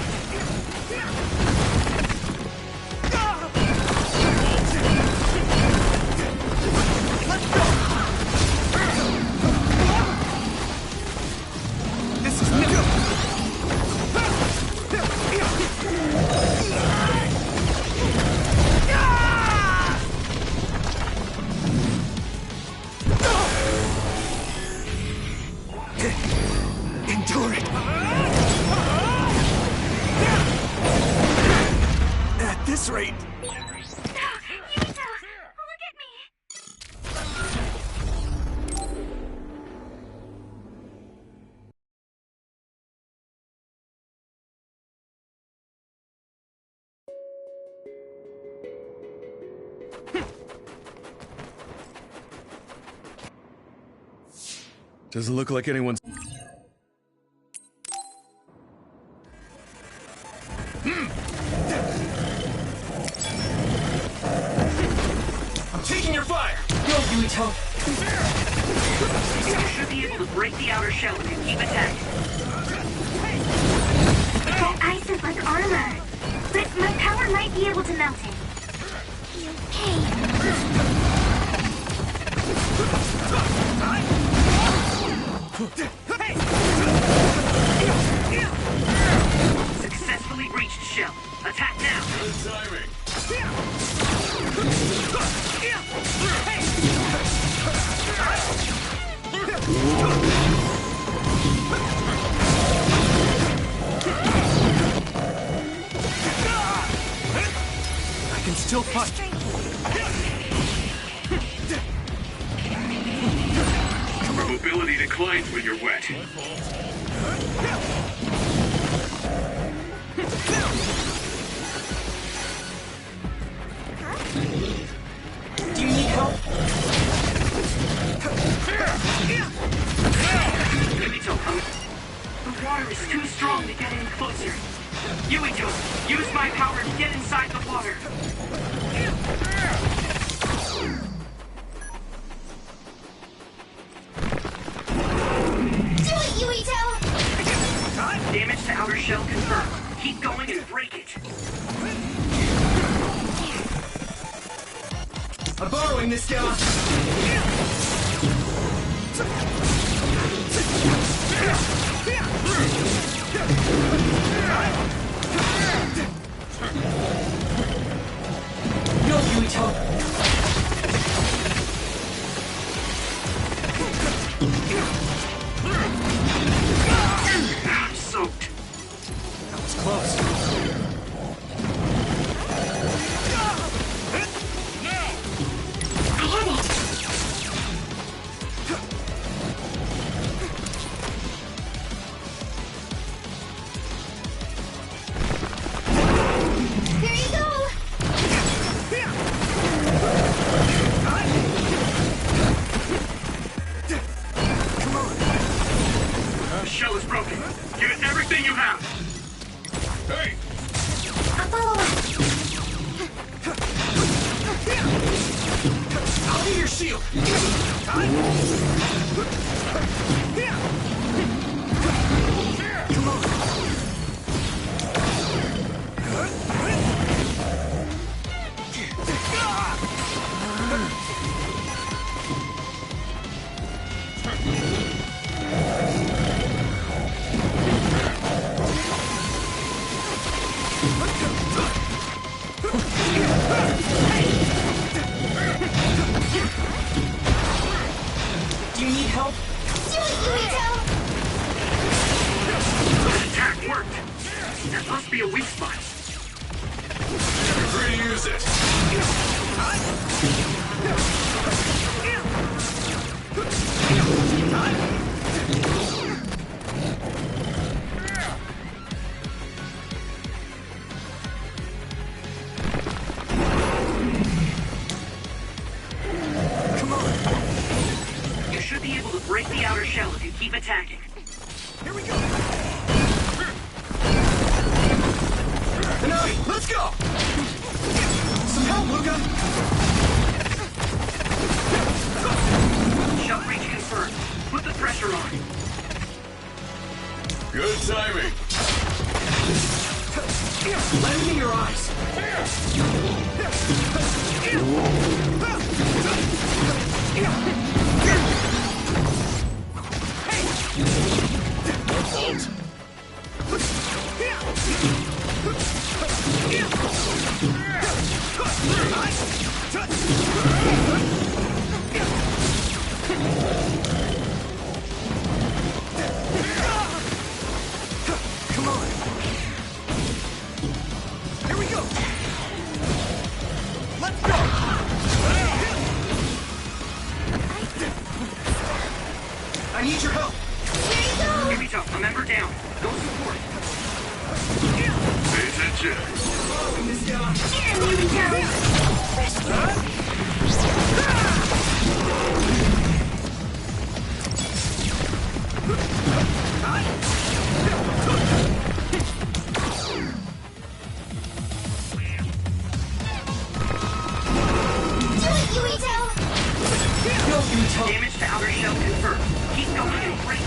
This is no. Endure it. At this rate. Doesn't look like anyone's... I'm taking your fire! Go, Yuito! You should be able to break the outer shell if you keep attacking. That ice is like armor. But my power might be able to melt it. Successfully reached shell. Attack now. Good timing. I can still fight. Mobility declines when you're wet. Do you need help? Yuito, the water is too strong to get any closer. Yuito, use my power to get inside the water. Do it, Yuito! Damage to outer shell confirmed. Keep going and break it. I'm borrowing this guy. Go, Yuito! I'm soaked. That was close. Here you go! shield! Come on! Do you need help? The attack worked! That must be a weak spot. Free to use it. Come on! You should be able to break the outer shell if you keep attacking. Here we go! Hanabi, let's go! Some help, Luca! Shell breach confirmed. Put the pressure on. Good timing. Let me in your eyes! Halt. Come on! Here we go! Let's go! I need your help! Yuito, a member down. Go support. Pay attention. Slowing this down! Damage to outer shell confirmed. Keep going and break it.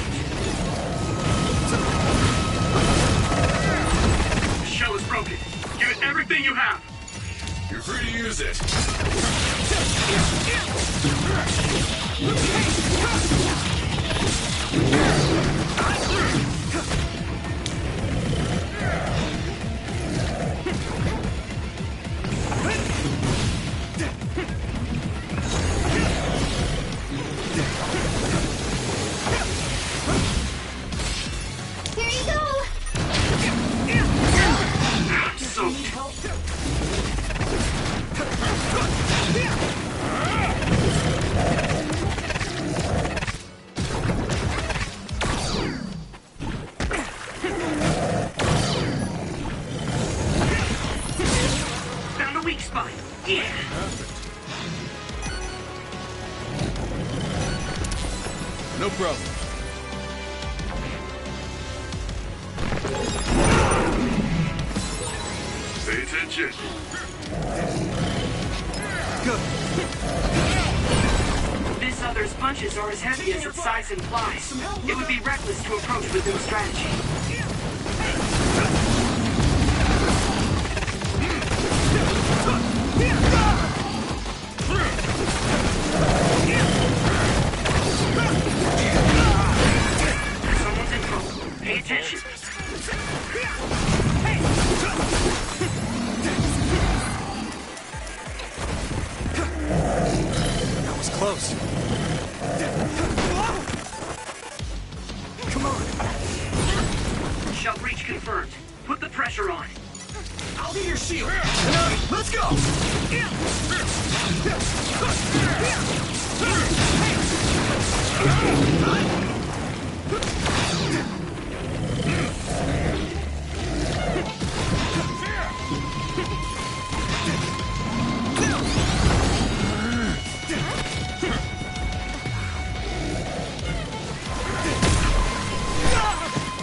The shell is broken. Give it everything you have. You're free to use it. Here you go! I'm soaked. Found a weak spot. Yeah. No problem. Pay attention. Good. This other's punches are as heavy as its size implies. It would be reckless to approach with no strategy. Someone's in trouble. Pay attention. That was close. Come on! Shell breach confirmed. Put the pressure on. I'll be your shield! Hanabi, let's go!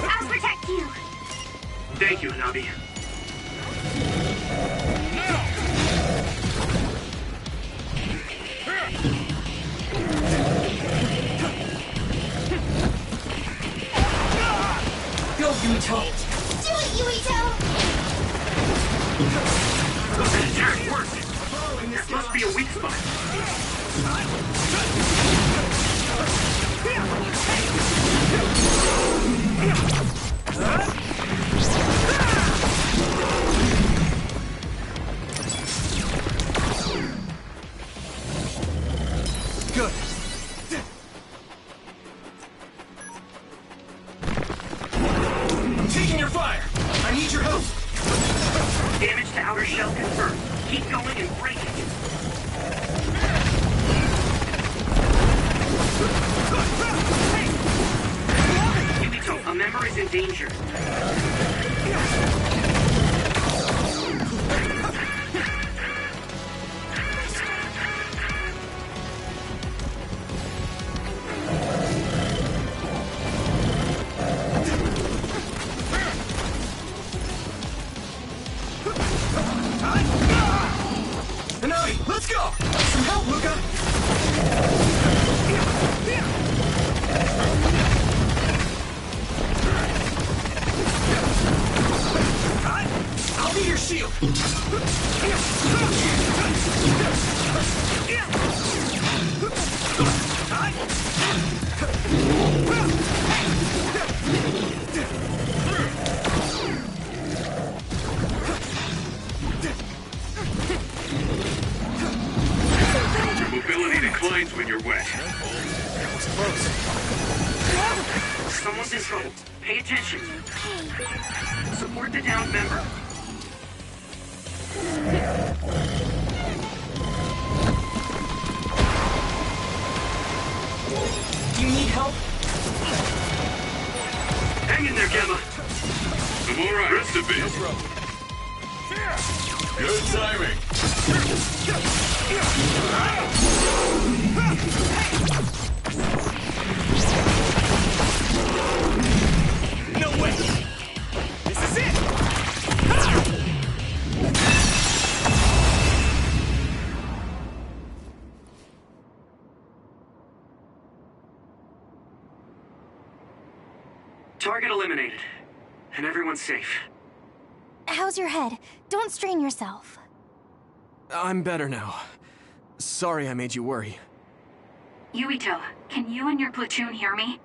I'll protect you. Thank you, Hanabi. Must be a weak spot. Good. I'm taking your fire. I need your help. Damage to outer shell confirmed. Keep going and break it. Yuito, a member is in danger. Hanabi, let's go! Some help, Luca! I'll be your shield! Your mobility declines when you're wet. That was close. Someone's in trouble. Pay attention. Support the downed member. Do you need help? Hang in there, Gemma. I'm all right. Rest a bit. Good timing. No way! This is it! Target eliminated. And everyone's safe. How's your head? Don't strain yourself. I'm better now. Sorry I made you worry. Yuito, can you and your platoon hear me?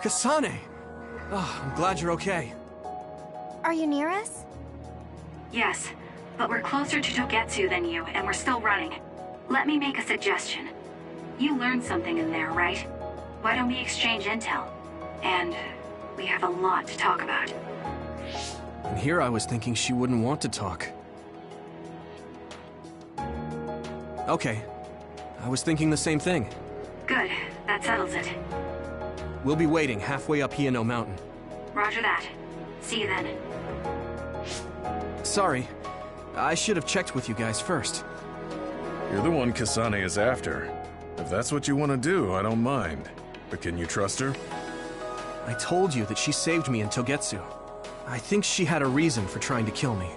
Kasane! Oh, I'm glad you're okay. Are you near us? Yes, but we're closer to Togetsu than you, and we're still running. Let me make a suggestion. You learned something in there, right? Why don't we exchange intel? And we have a lot to talk about. And here I was thinking she wouldn't want to talk. Okay. I was thinking the same thing. Good, that settles it. We'll be waiting halfway up Hiano Mountain. Roger that. See you then. Sorry. I should have checked with you guys first. You're the one Kasane is after. If that's what you want to do, I don't mind. But can you trust her? I told you that she saved me in Togetsu. I think she had a reason for trying to kill me.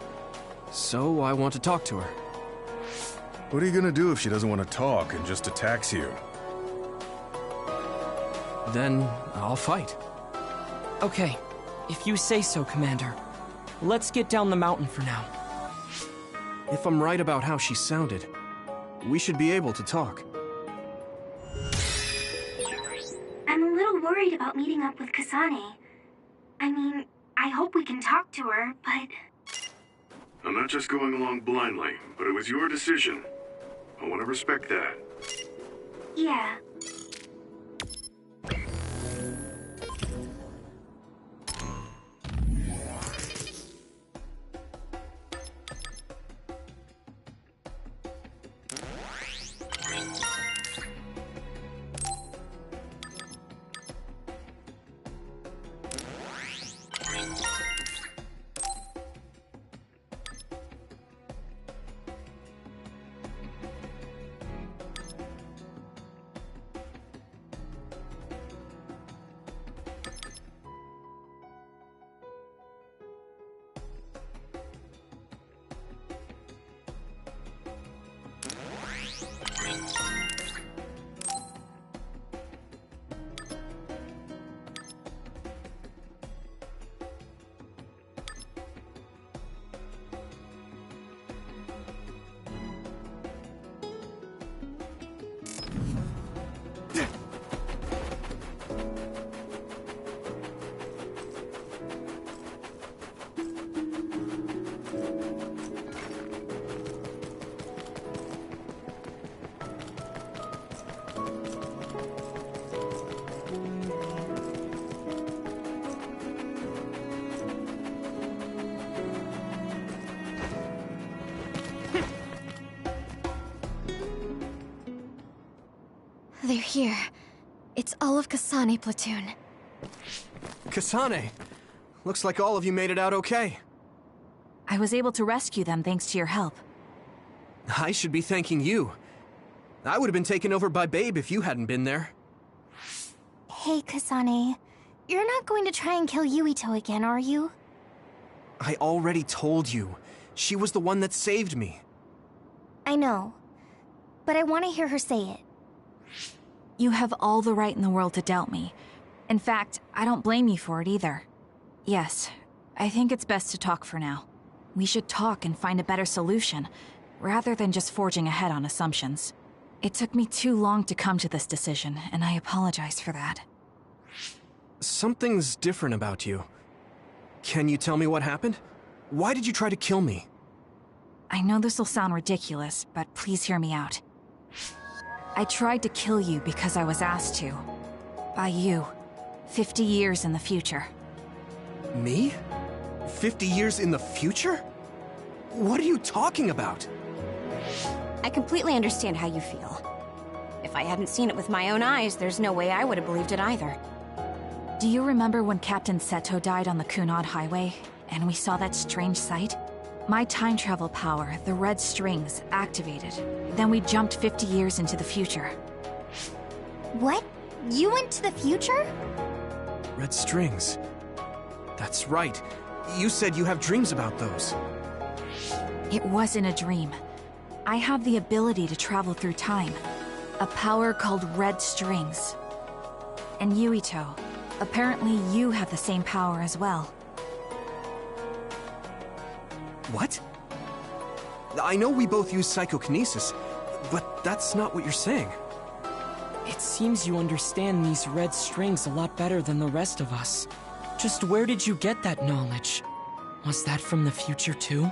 So I want to talk to her. What are you gonna do if she doesn't want to talk and just attacks you? Then I'll fight. Okay, if you say so, Commander. Let's get down the mountain for now. If I'm right about how she sounded, we should be able to talk. I'm a little worried about meeting up with Kasane. I mean, I hope we can talk to her, but... I'm not just going along blindly, but it was your decision. I want to respect that. Yeah. they're here. It's all of Kasane platoon. Kasane! Looks like all of you made it out okay. I was able to rescue them thanks to your help. I should be thanking you. I would have been taken over by Babe if you hadn't been there. Hey, Kasane. You're not going to try and kill Yuito again, are you? I already told you. She was the one that saved me. I know. But I want to hear her say it. You have all the right in the world to doubt me. In fact, I don't blame you for it either. Yes, I think it's best to talk for now. We should talk and find a better solution, rather than just forging ahead on assumptions. It took me too long to come to this decision, and I apologize for that. Something's different about you. Can you tell me what happened? Why did you try to kill me? I know this will sound ridiculous, but please hear me out. I tried to kill you because I was asked to. By you. 50 years in the future. Me? 50 years in the future? What are you talking about? I completely understand how you feel. If I hadn't seen it with my own eyes, there's no way I would have believed it either. Do you remember when Captain Seto died on the Kunad Highway, and we saw that strange sight? My time travel power, the red strings, activated. Then we jumped 50 years into the future. What? You went to the future? Red strings. That's right. You said you have dreams about those. It wasn't a dream. I have the ability to travel through time. A power called red strings. And Yuito, apparently you have the same power as well. What? I know we both use psychokinesis, but that's not what you're saying. It seems you understand these red strings a lot better than the rest of us. Just where did you get that knowledge? Was that from the future too?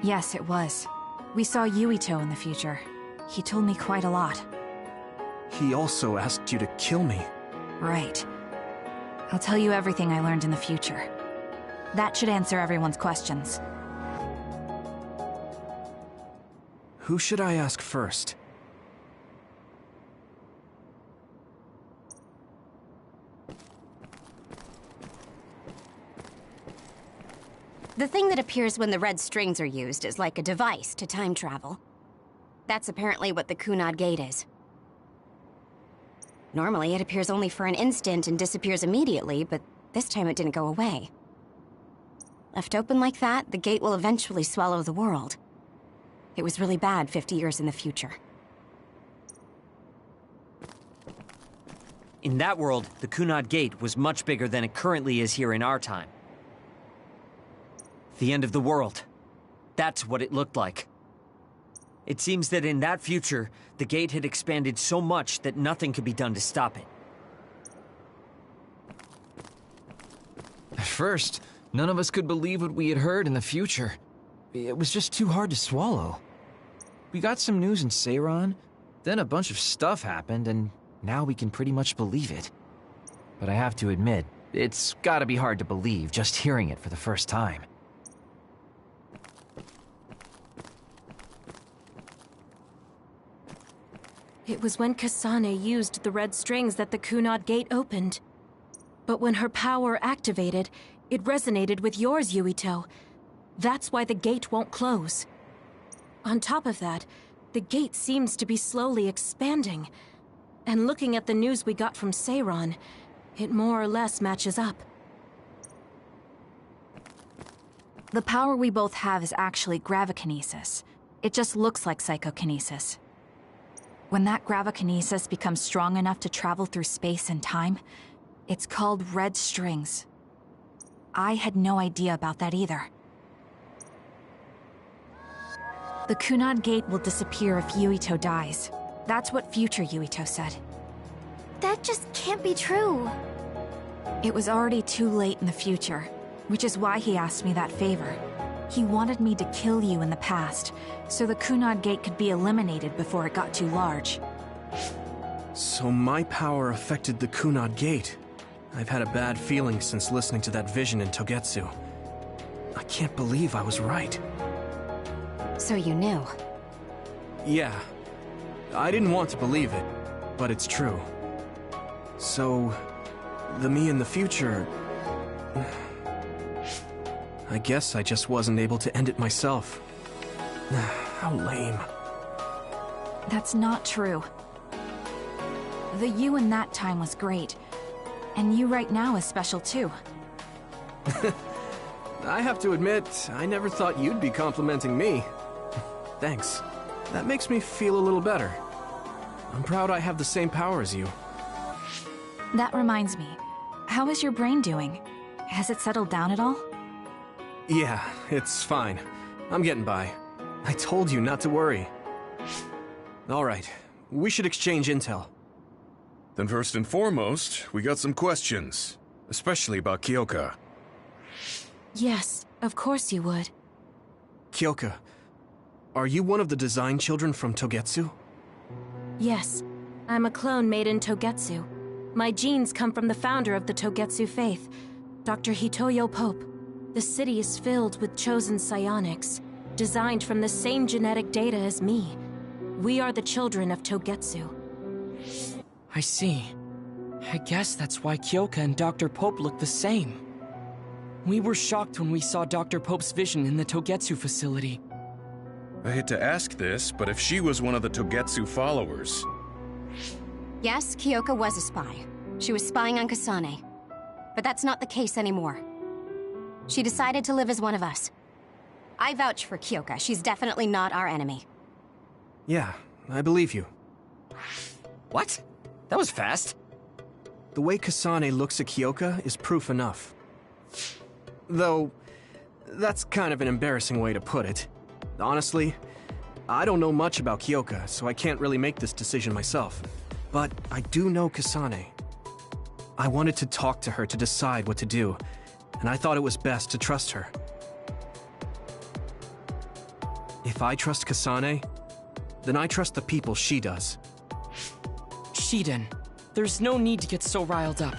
Yes, it was. We saw Yuito in the future. He told me quite a lot. He also asked you to kill me. Right. I'll tell you everything I learned in the future. That should answer everyone's questions. Who should I ask first? The thing that appears when the red strings are used is like a device to time travel. That's apparently what the Kunad Gate is. Normally, it appears only for an instant and disappears immediately, but this time it didn't go away. Left open like that, the gate will eventually swallow the world. It was really bad 50 years in the future. In that world, the Kunad Gate was much bigger than it currently is here in our time. The end of the world. That's what it looked like. It seems that in that future, the gate had expanded so much that nothing could be done to stop it. At first, none of us could believe what we had heard in the future. It was just too hard to swallow. We got some news in Seiran, then a bunch of stuff happened, and now we can pretty much believe it. But I have to admit, it's gotta be hard to believe just hearing it for the first time. It was when Kasane used the red strings that the Kunad Gate opened. But when her power activated, it resonated with yours, Yuito. That's why the gate won't close. On top of that, the gate seems to be slowly expanding. And looking at the news we got from Seiran, it more or less matches up. The power we both have is actually gravikinesis. It just looks like psychokinesis. When that gravikinesis becomes strong enough to travel through space and time, it's called red strings. I had no idea about that either. The Kunad Gate will disappear if Yuito dies. That's what future Yuito said. That just can't be true. It was already too late in the future, which is why he asked me that favor. He wanted me to kill you in the past, so the Kunad Gate could be eliminated before it got too large. So my power affected the Kunad Gate. I've had a bad feeling since listening to that vision in Togetsu. I can't believe I was right. So you knew? Yeah. I didn't want to believe it, but it's true. So, the me in the future... I guess I just wasn't able to end it myself. How lame. That's not true. The you in that time was great. And you right now is special too. I have to admit, I never thought you'd be complimenting me. Thanks. That makes me feel a little better. I'm proud I have the same power as you. That reminds me. How is your brain doing? Has it settled down at all? Yeah, it's fine. I'm getting by. I told you not to worry. Alright, we should exchange intel. Then first and foremost, we got some questions. Especially about Kyoka. Yes, of course you would. Kyoka, are you one of the design children from Togetsu? Yes, I'm a clone made in Togetsu. My genes come from the founder of the Togetsu faith, Dr. Hitoyo Pope. The city is filled with chosen psionics, designed from the same genetic data as me. We are the children of Togetsu. I see. I guess that's why Kyoka and Dr. Pope look the same. We were shocked when we saw Dr. Pope's vision in the Togetsu facility. I hate to ask this, but if she was one of the Togetsu followers... Yes, Kyoka was a spy. She was spying on Kasane. But that's not the case anymore. She decided to live as one of us. I vouch for Kyoka. She's definitely not our enemy. Yeah, I believe you. What? That was fast. The way Kasane looks at Kyoka is proof enough. Though, that's kind of an embarrassing way to put it. Honestly, I don't know much about Kyoka, so I can't really make this decision myself. But I do know Kasane. I wanted to talk to her to decide what to do, and I thought it was best to trust her. If I trust Kasane, then I trust the people she does. Shiden, there's no need to get so riled up.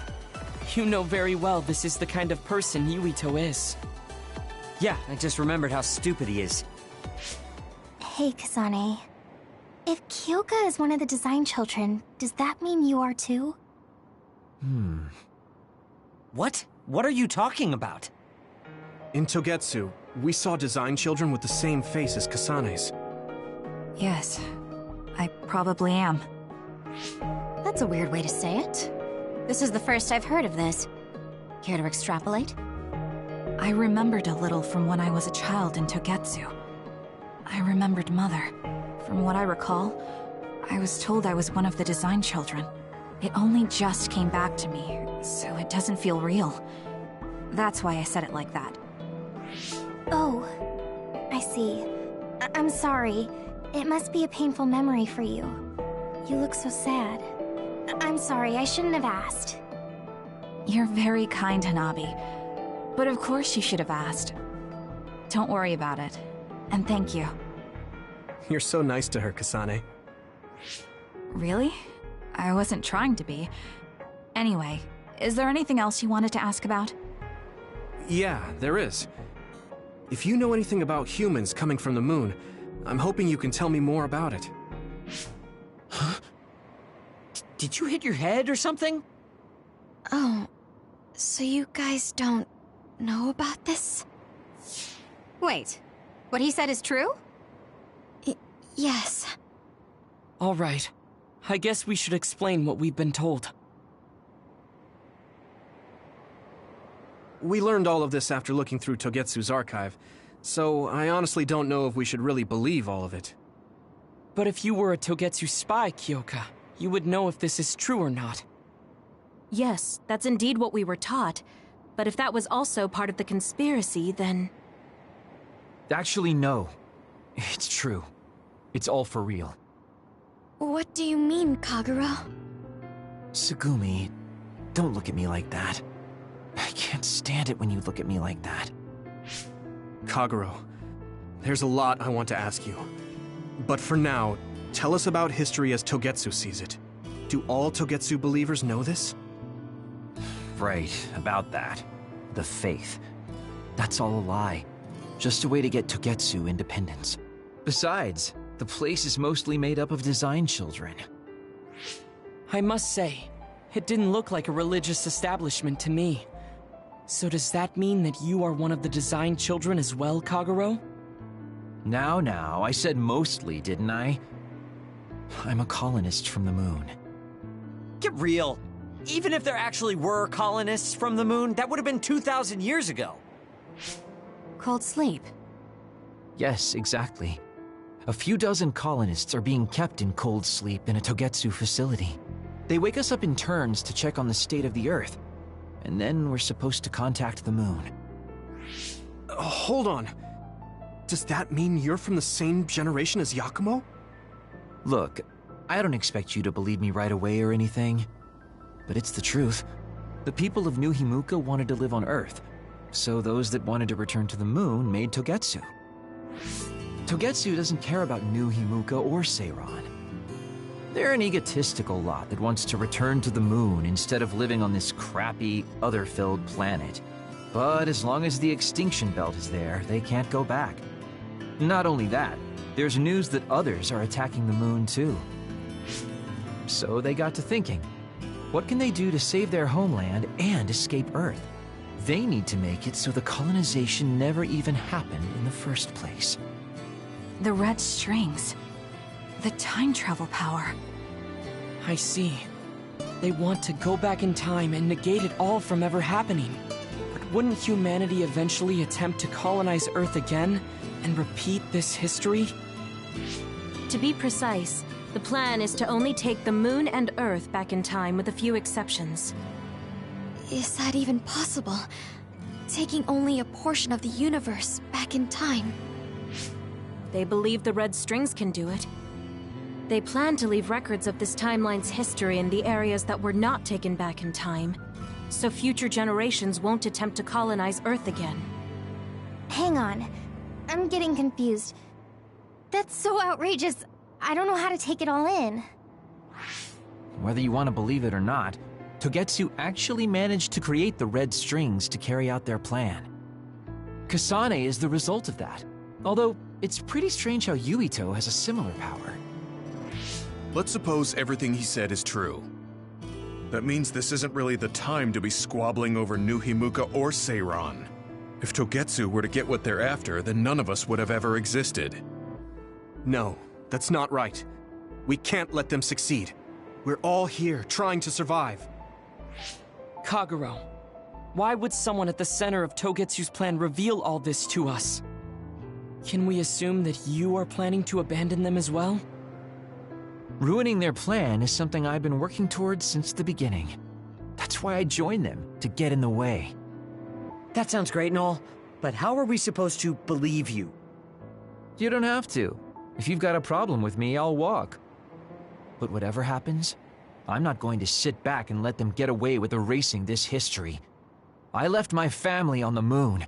You know very well this is the kind of person Yuito is. Yeah, I just remembered how stupid he is. Hey, Kasane. If Kyoka is one of the design children, does that mean you are too? What? What are you talking about? In Togetsu, we saw design children with the same face as Kasane's. Yes, I probably am. That's a weird way to say it. This is the first I've heard of this. Care to extrapolate? I remembered a little from when I was a child in Togetsu. I remembered Mother. From what I recall, I was told I was one of the design children. It only just came back to me, so it doesn't feel real. That's why I said it like that. Oh, I see. I'm sorry. It must be a painful memory for you. You look so sad. I'm sorry, I shouldn't have asked. You're very kind, Hanabi. But of course you should have asked. Don't worry about it. And thank you. You're so nice to her, Kasane. Really? I wasn't trying to be. Anyway, is there anything else you wanted to ask about? Yeah, there is. If you know anything about humans coming from the moon, I'm hoping you can tell me more about it. Huh? Did you hit your head or something? Oh, so you guys don't know about this? Wait, what he said is true? Yes. All right. I guess we should explain what we've been told. We learned all of this after looking through Togetsu's archive, so I honestly don't know if we should really believe all of it. But if you were a Togetsu spy, Kyoka, you would know if this is true or not. Yes, that's indeed what we were taught. But if that was also part of the conspiracy, then... Actually, no. It's true. It's all for real. What do you mean, Kagura? Tsugumi, don't look at me like that. I can't stand it when you look at me like that. Kaguro, there's a lot I want to ask you. But for now, tell us about history as Togetsu sees it. Do all Togetsu believers know this? Right, about that. The faith. That's all a lie. Just a way to get Togetsu independence. Besides, the place is mostly made up of design children. I must say, it didn't look like a religious establishment to me. So does that mean that you are one of the design children as well, Kagero? Now, I said mostly, didn't I? I'm a colonist from the moon. Get real. Even if there actually were colonists from the moon, that would have been 2,000 years ago. Cold sleep. Yes, exactly. A few dozen colonists are being kept in cold sleep in a Togetsu facility. They wake us up in turns to check on the state of the Earth, and then we're supposed to contact the moon. Hold on. Does that mean you're from the same generation as Yakumo? Look, I don't expect you to believe me right away or anything, but it's the truth. The people of New Himuka wanted to live on Earth, so those that wanted to return to the moon made Togetsu. Togetsu doesn't care about New Himuka or Seiran. They're an egotistical lot that wants to return to the moon instead of living on this crappy, other-filled planet. But as long as the extinction belt is there, they can't go back. Not only that, there's news that others are attacking the moon too. So they got to thinking, what can they do to save their homeland and escape Earth? They need to make it so the colonization never even happened in the first place. The red strings. The time travel power. I see. They want to go back in time and negate it all from ever happening. But wouldn't humanity eventually attempt to colonize Earth again and repeat this history? To be precise, the plan is to only take the moon and Earth back in time with a few exceptions. Is that even possible? Taking only a portion of the universe back in time? They believe the red strings can do it. They plan to leave records of this timeline's history in the areas that were not taken back in time, so future generations won't attempt to colonize Earth again. Hang on. I'm getting confused. That's so outrageous. I don't know how to take it all in. Whether you want to believe it or not, Togetsu actually managed to create the red strings to carry out their plan. Kasane is the result of that, although it's pretty strange how Yuito has a similar power. Let's suppose everything he said is true. That means this isn't really the time to be squabbling over New Himuka or Seiran. If Togetsu were to get what they're after, then none of us would have ever existed. No, that's not right. We can't let them succeed. We're all here, trying to survive. Kagero, why would someone at the center of Togetsu's plan reveal all this to us? Can we assume that you are planning to abandon them as well? Ruining their plan is something I've been working towards since the beginning. That's why I joined them, to get in the way. That sounds great and all, but how are we supposed to believe you? You don't have to. If you've got a problem with me, I'll walk. But whatever happens, I'm not going to sit back and let them get away with erasing this history. I left my family on the moon.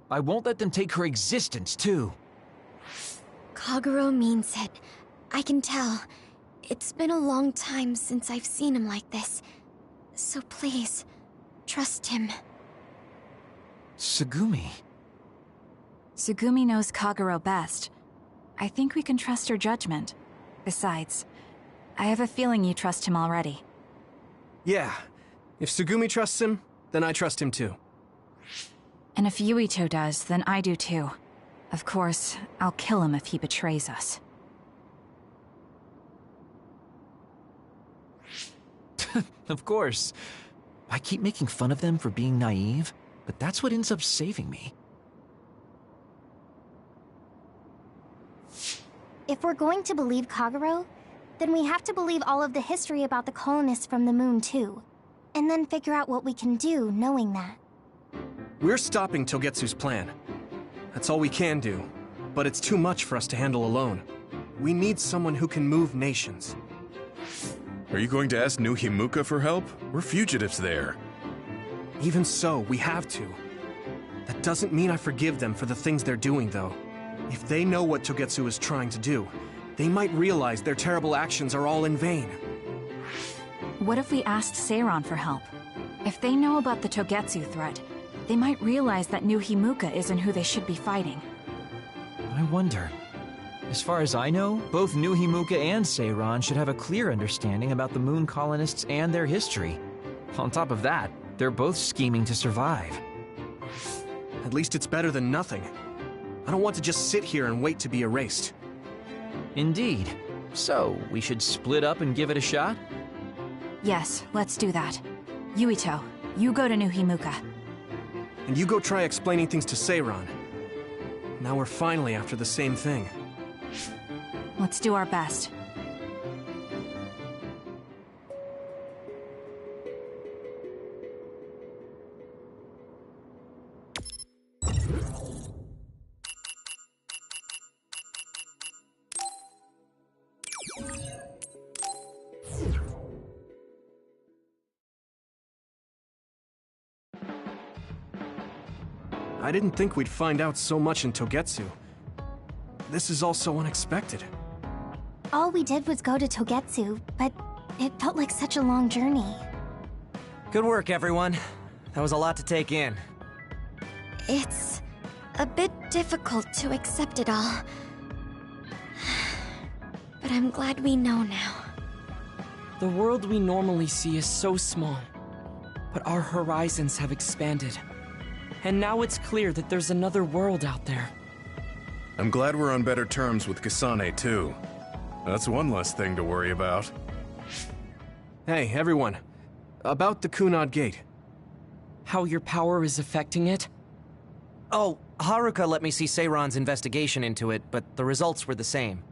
I won't let them take her existence, too. Kagero means it. I can tell. It's been a long time since I've seen him like this. So please, trust him. Tsugumi. Tsugumi knows Kagero best. I think we can trust her judgment. Besides, I have a feeling you trust him already. Yeah. If Tsugumi trusts him, then I trust him too. And if Yuito does, then I do too. Of course, I'll kill him if he betrays us. Of course. I keep making fun of them for being naive, but that's what ends up saving me. If we're going to believe Kagero, then we have to believe all of the history about the colonists from the moon too. And then figure out what we can do knowing that. We're stopping Togetsu's plan. That's all we can do. But it's too much for us to handle alone. We need someone who can move nations. Are you going to ask New Himuka for help? We're fugitives there. Even so, we have to. That doesn't mean I forgive them for the things they're doing, though. If they know what Togetsu is trying to do, they might realize their terrible actions are all in vain. What if we asked Seiran for help? If they know about the Togetsu threat, they might realize that New Himuka isn't who they should be fighting. I wonder. As far as I know, both New Himuka and Seiran should have a clear understanding about the moon colonists and their history. On top of that, they're both scheming to survive. At least it's better than nothing. I don't want to just sit here and wait to be erased. Indeed. So, we should split up and give it a shot? Yes, let's do that. Yuito, you go to New Himuka. And you go try explaining things to Seiran. Now we're finally after the same thing. Let's do our best. I didn't think we'd find out so much in Togetsu. This is all so unexpected. All we did was go to Togetsu, but it felt like such a long journey. Good work, everyone. That was a lot to take in. It's a bit difficult to accept it all. But I'm glad we know now. The world we normally see is so small, but our horizons have expanded. And now it's clear that there's another world out there. I'm glad we're on better terms with Kasane, too. That's one less thing to worry about. Hey, everyone. About the Kunad Gate. How your power is affecting it? Oh, Haruka let me see Seiran's investigation into it, but the results were the same.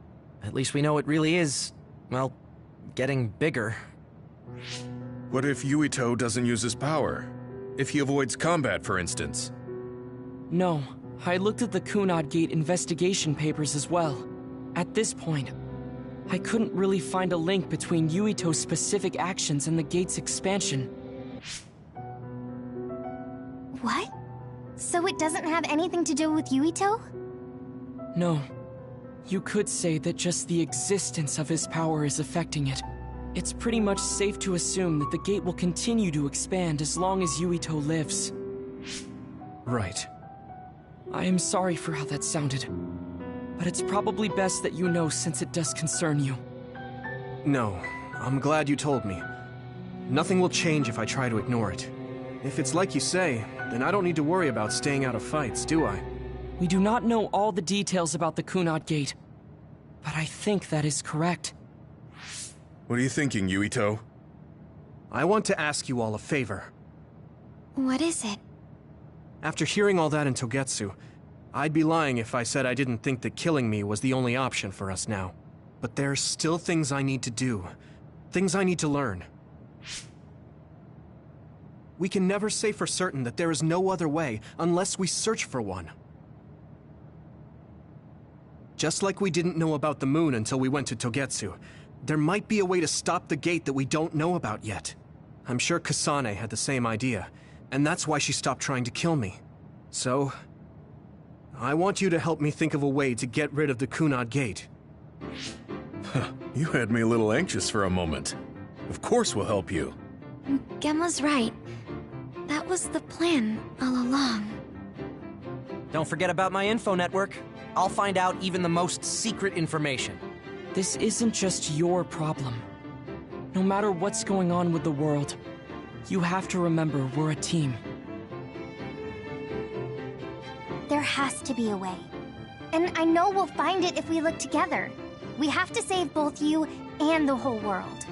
At least we know it really is, well, getting bigger. What if Yuito doesn't use his power? If he avoids combat, for instance? No, I looked at the Kunad Gate investigation papers as well. At this point, I couldn't really find a link between Yuito's specific actions and the gate's expansion. What? So it doesn't have anything to do with Yuito? No. You could say that just the existence of his power is affecting it. It's pretty much safe to assume that the gate will continue to expand as long as Yuito lives. Right. I am sorry for how that sounded, but it's probably best that you know since it does concern you. No, I'm glad you told me. Nothing will change if I try to ignore it. If it's like you say, then I don't need to worry about staying out of fights, do I? We do not know all the details about the Kunad Gate, but I think that is correct. What are you thinking, Yuito? I want to ask you all a favor. What is it? After hearing all that in Togetsu, I'd be lying if I said I didn't think that killing me was the only option for us now. But there's still things I need to do. Things I need to learn. We can never say for certain that there is no other way unless we search for one. Just like we didn't know about the moon until we went to Togetsu, there might be a way to stop the gate that we don't know about yet. I'm sure Kasane had the same idea, and that's why she stopped trying to kill me. So, I want you to help me think of a way to get rid of the Kunad Gate. You had me a little anxious for a moment. Of course we'll help you. Gemma's right. That was the plan all along. Don't forget about my info network. I'll find out even the most secret information. This isn't just your problem. No matter what's going on with the world, you have to remember we're a team. There has to be a way. And I know we'll find it if we look together. We have to save both you and the whole world.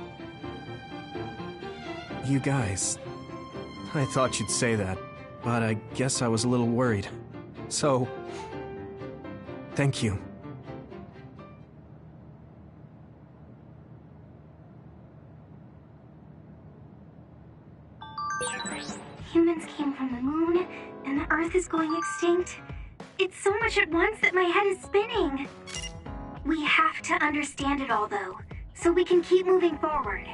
You guys... I thought you'd say that, but I guess I was a little worried. So... thank you. Humans came from the moon, and the Earth is going extinct. It's so much at once that my head is spinning. We have to understand it all, though, so we can keep moving forward.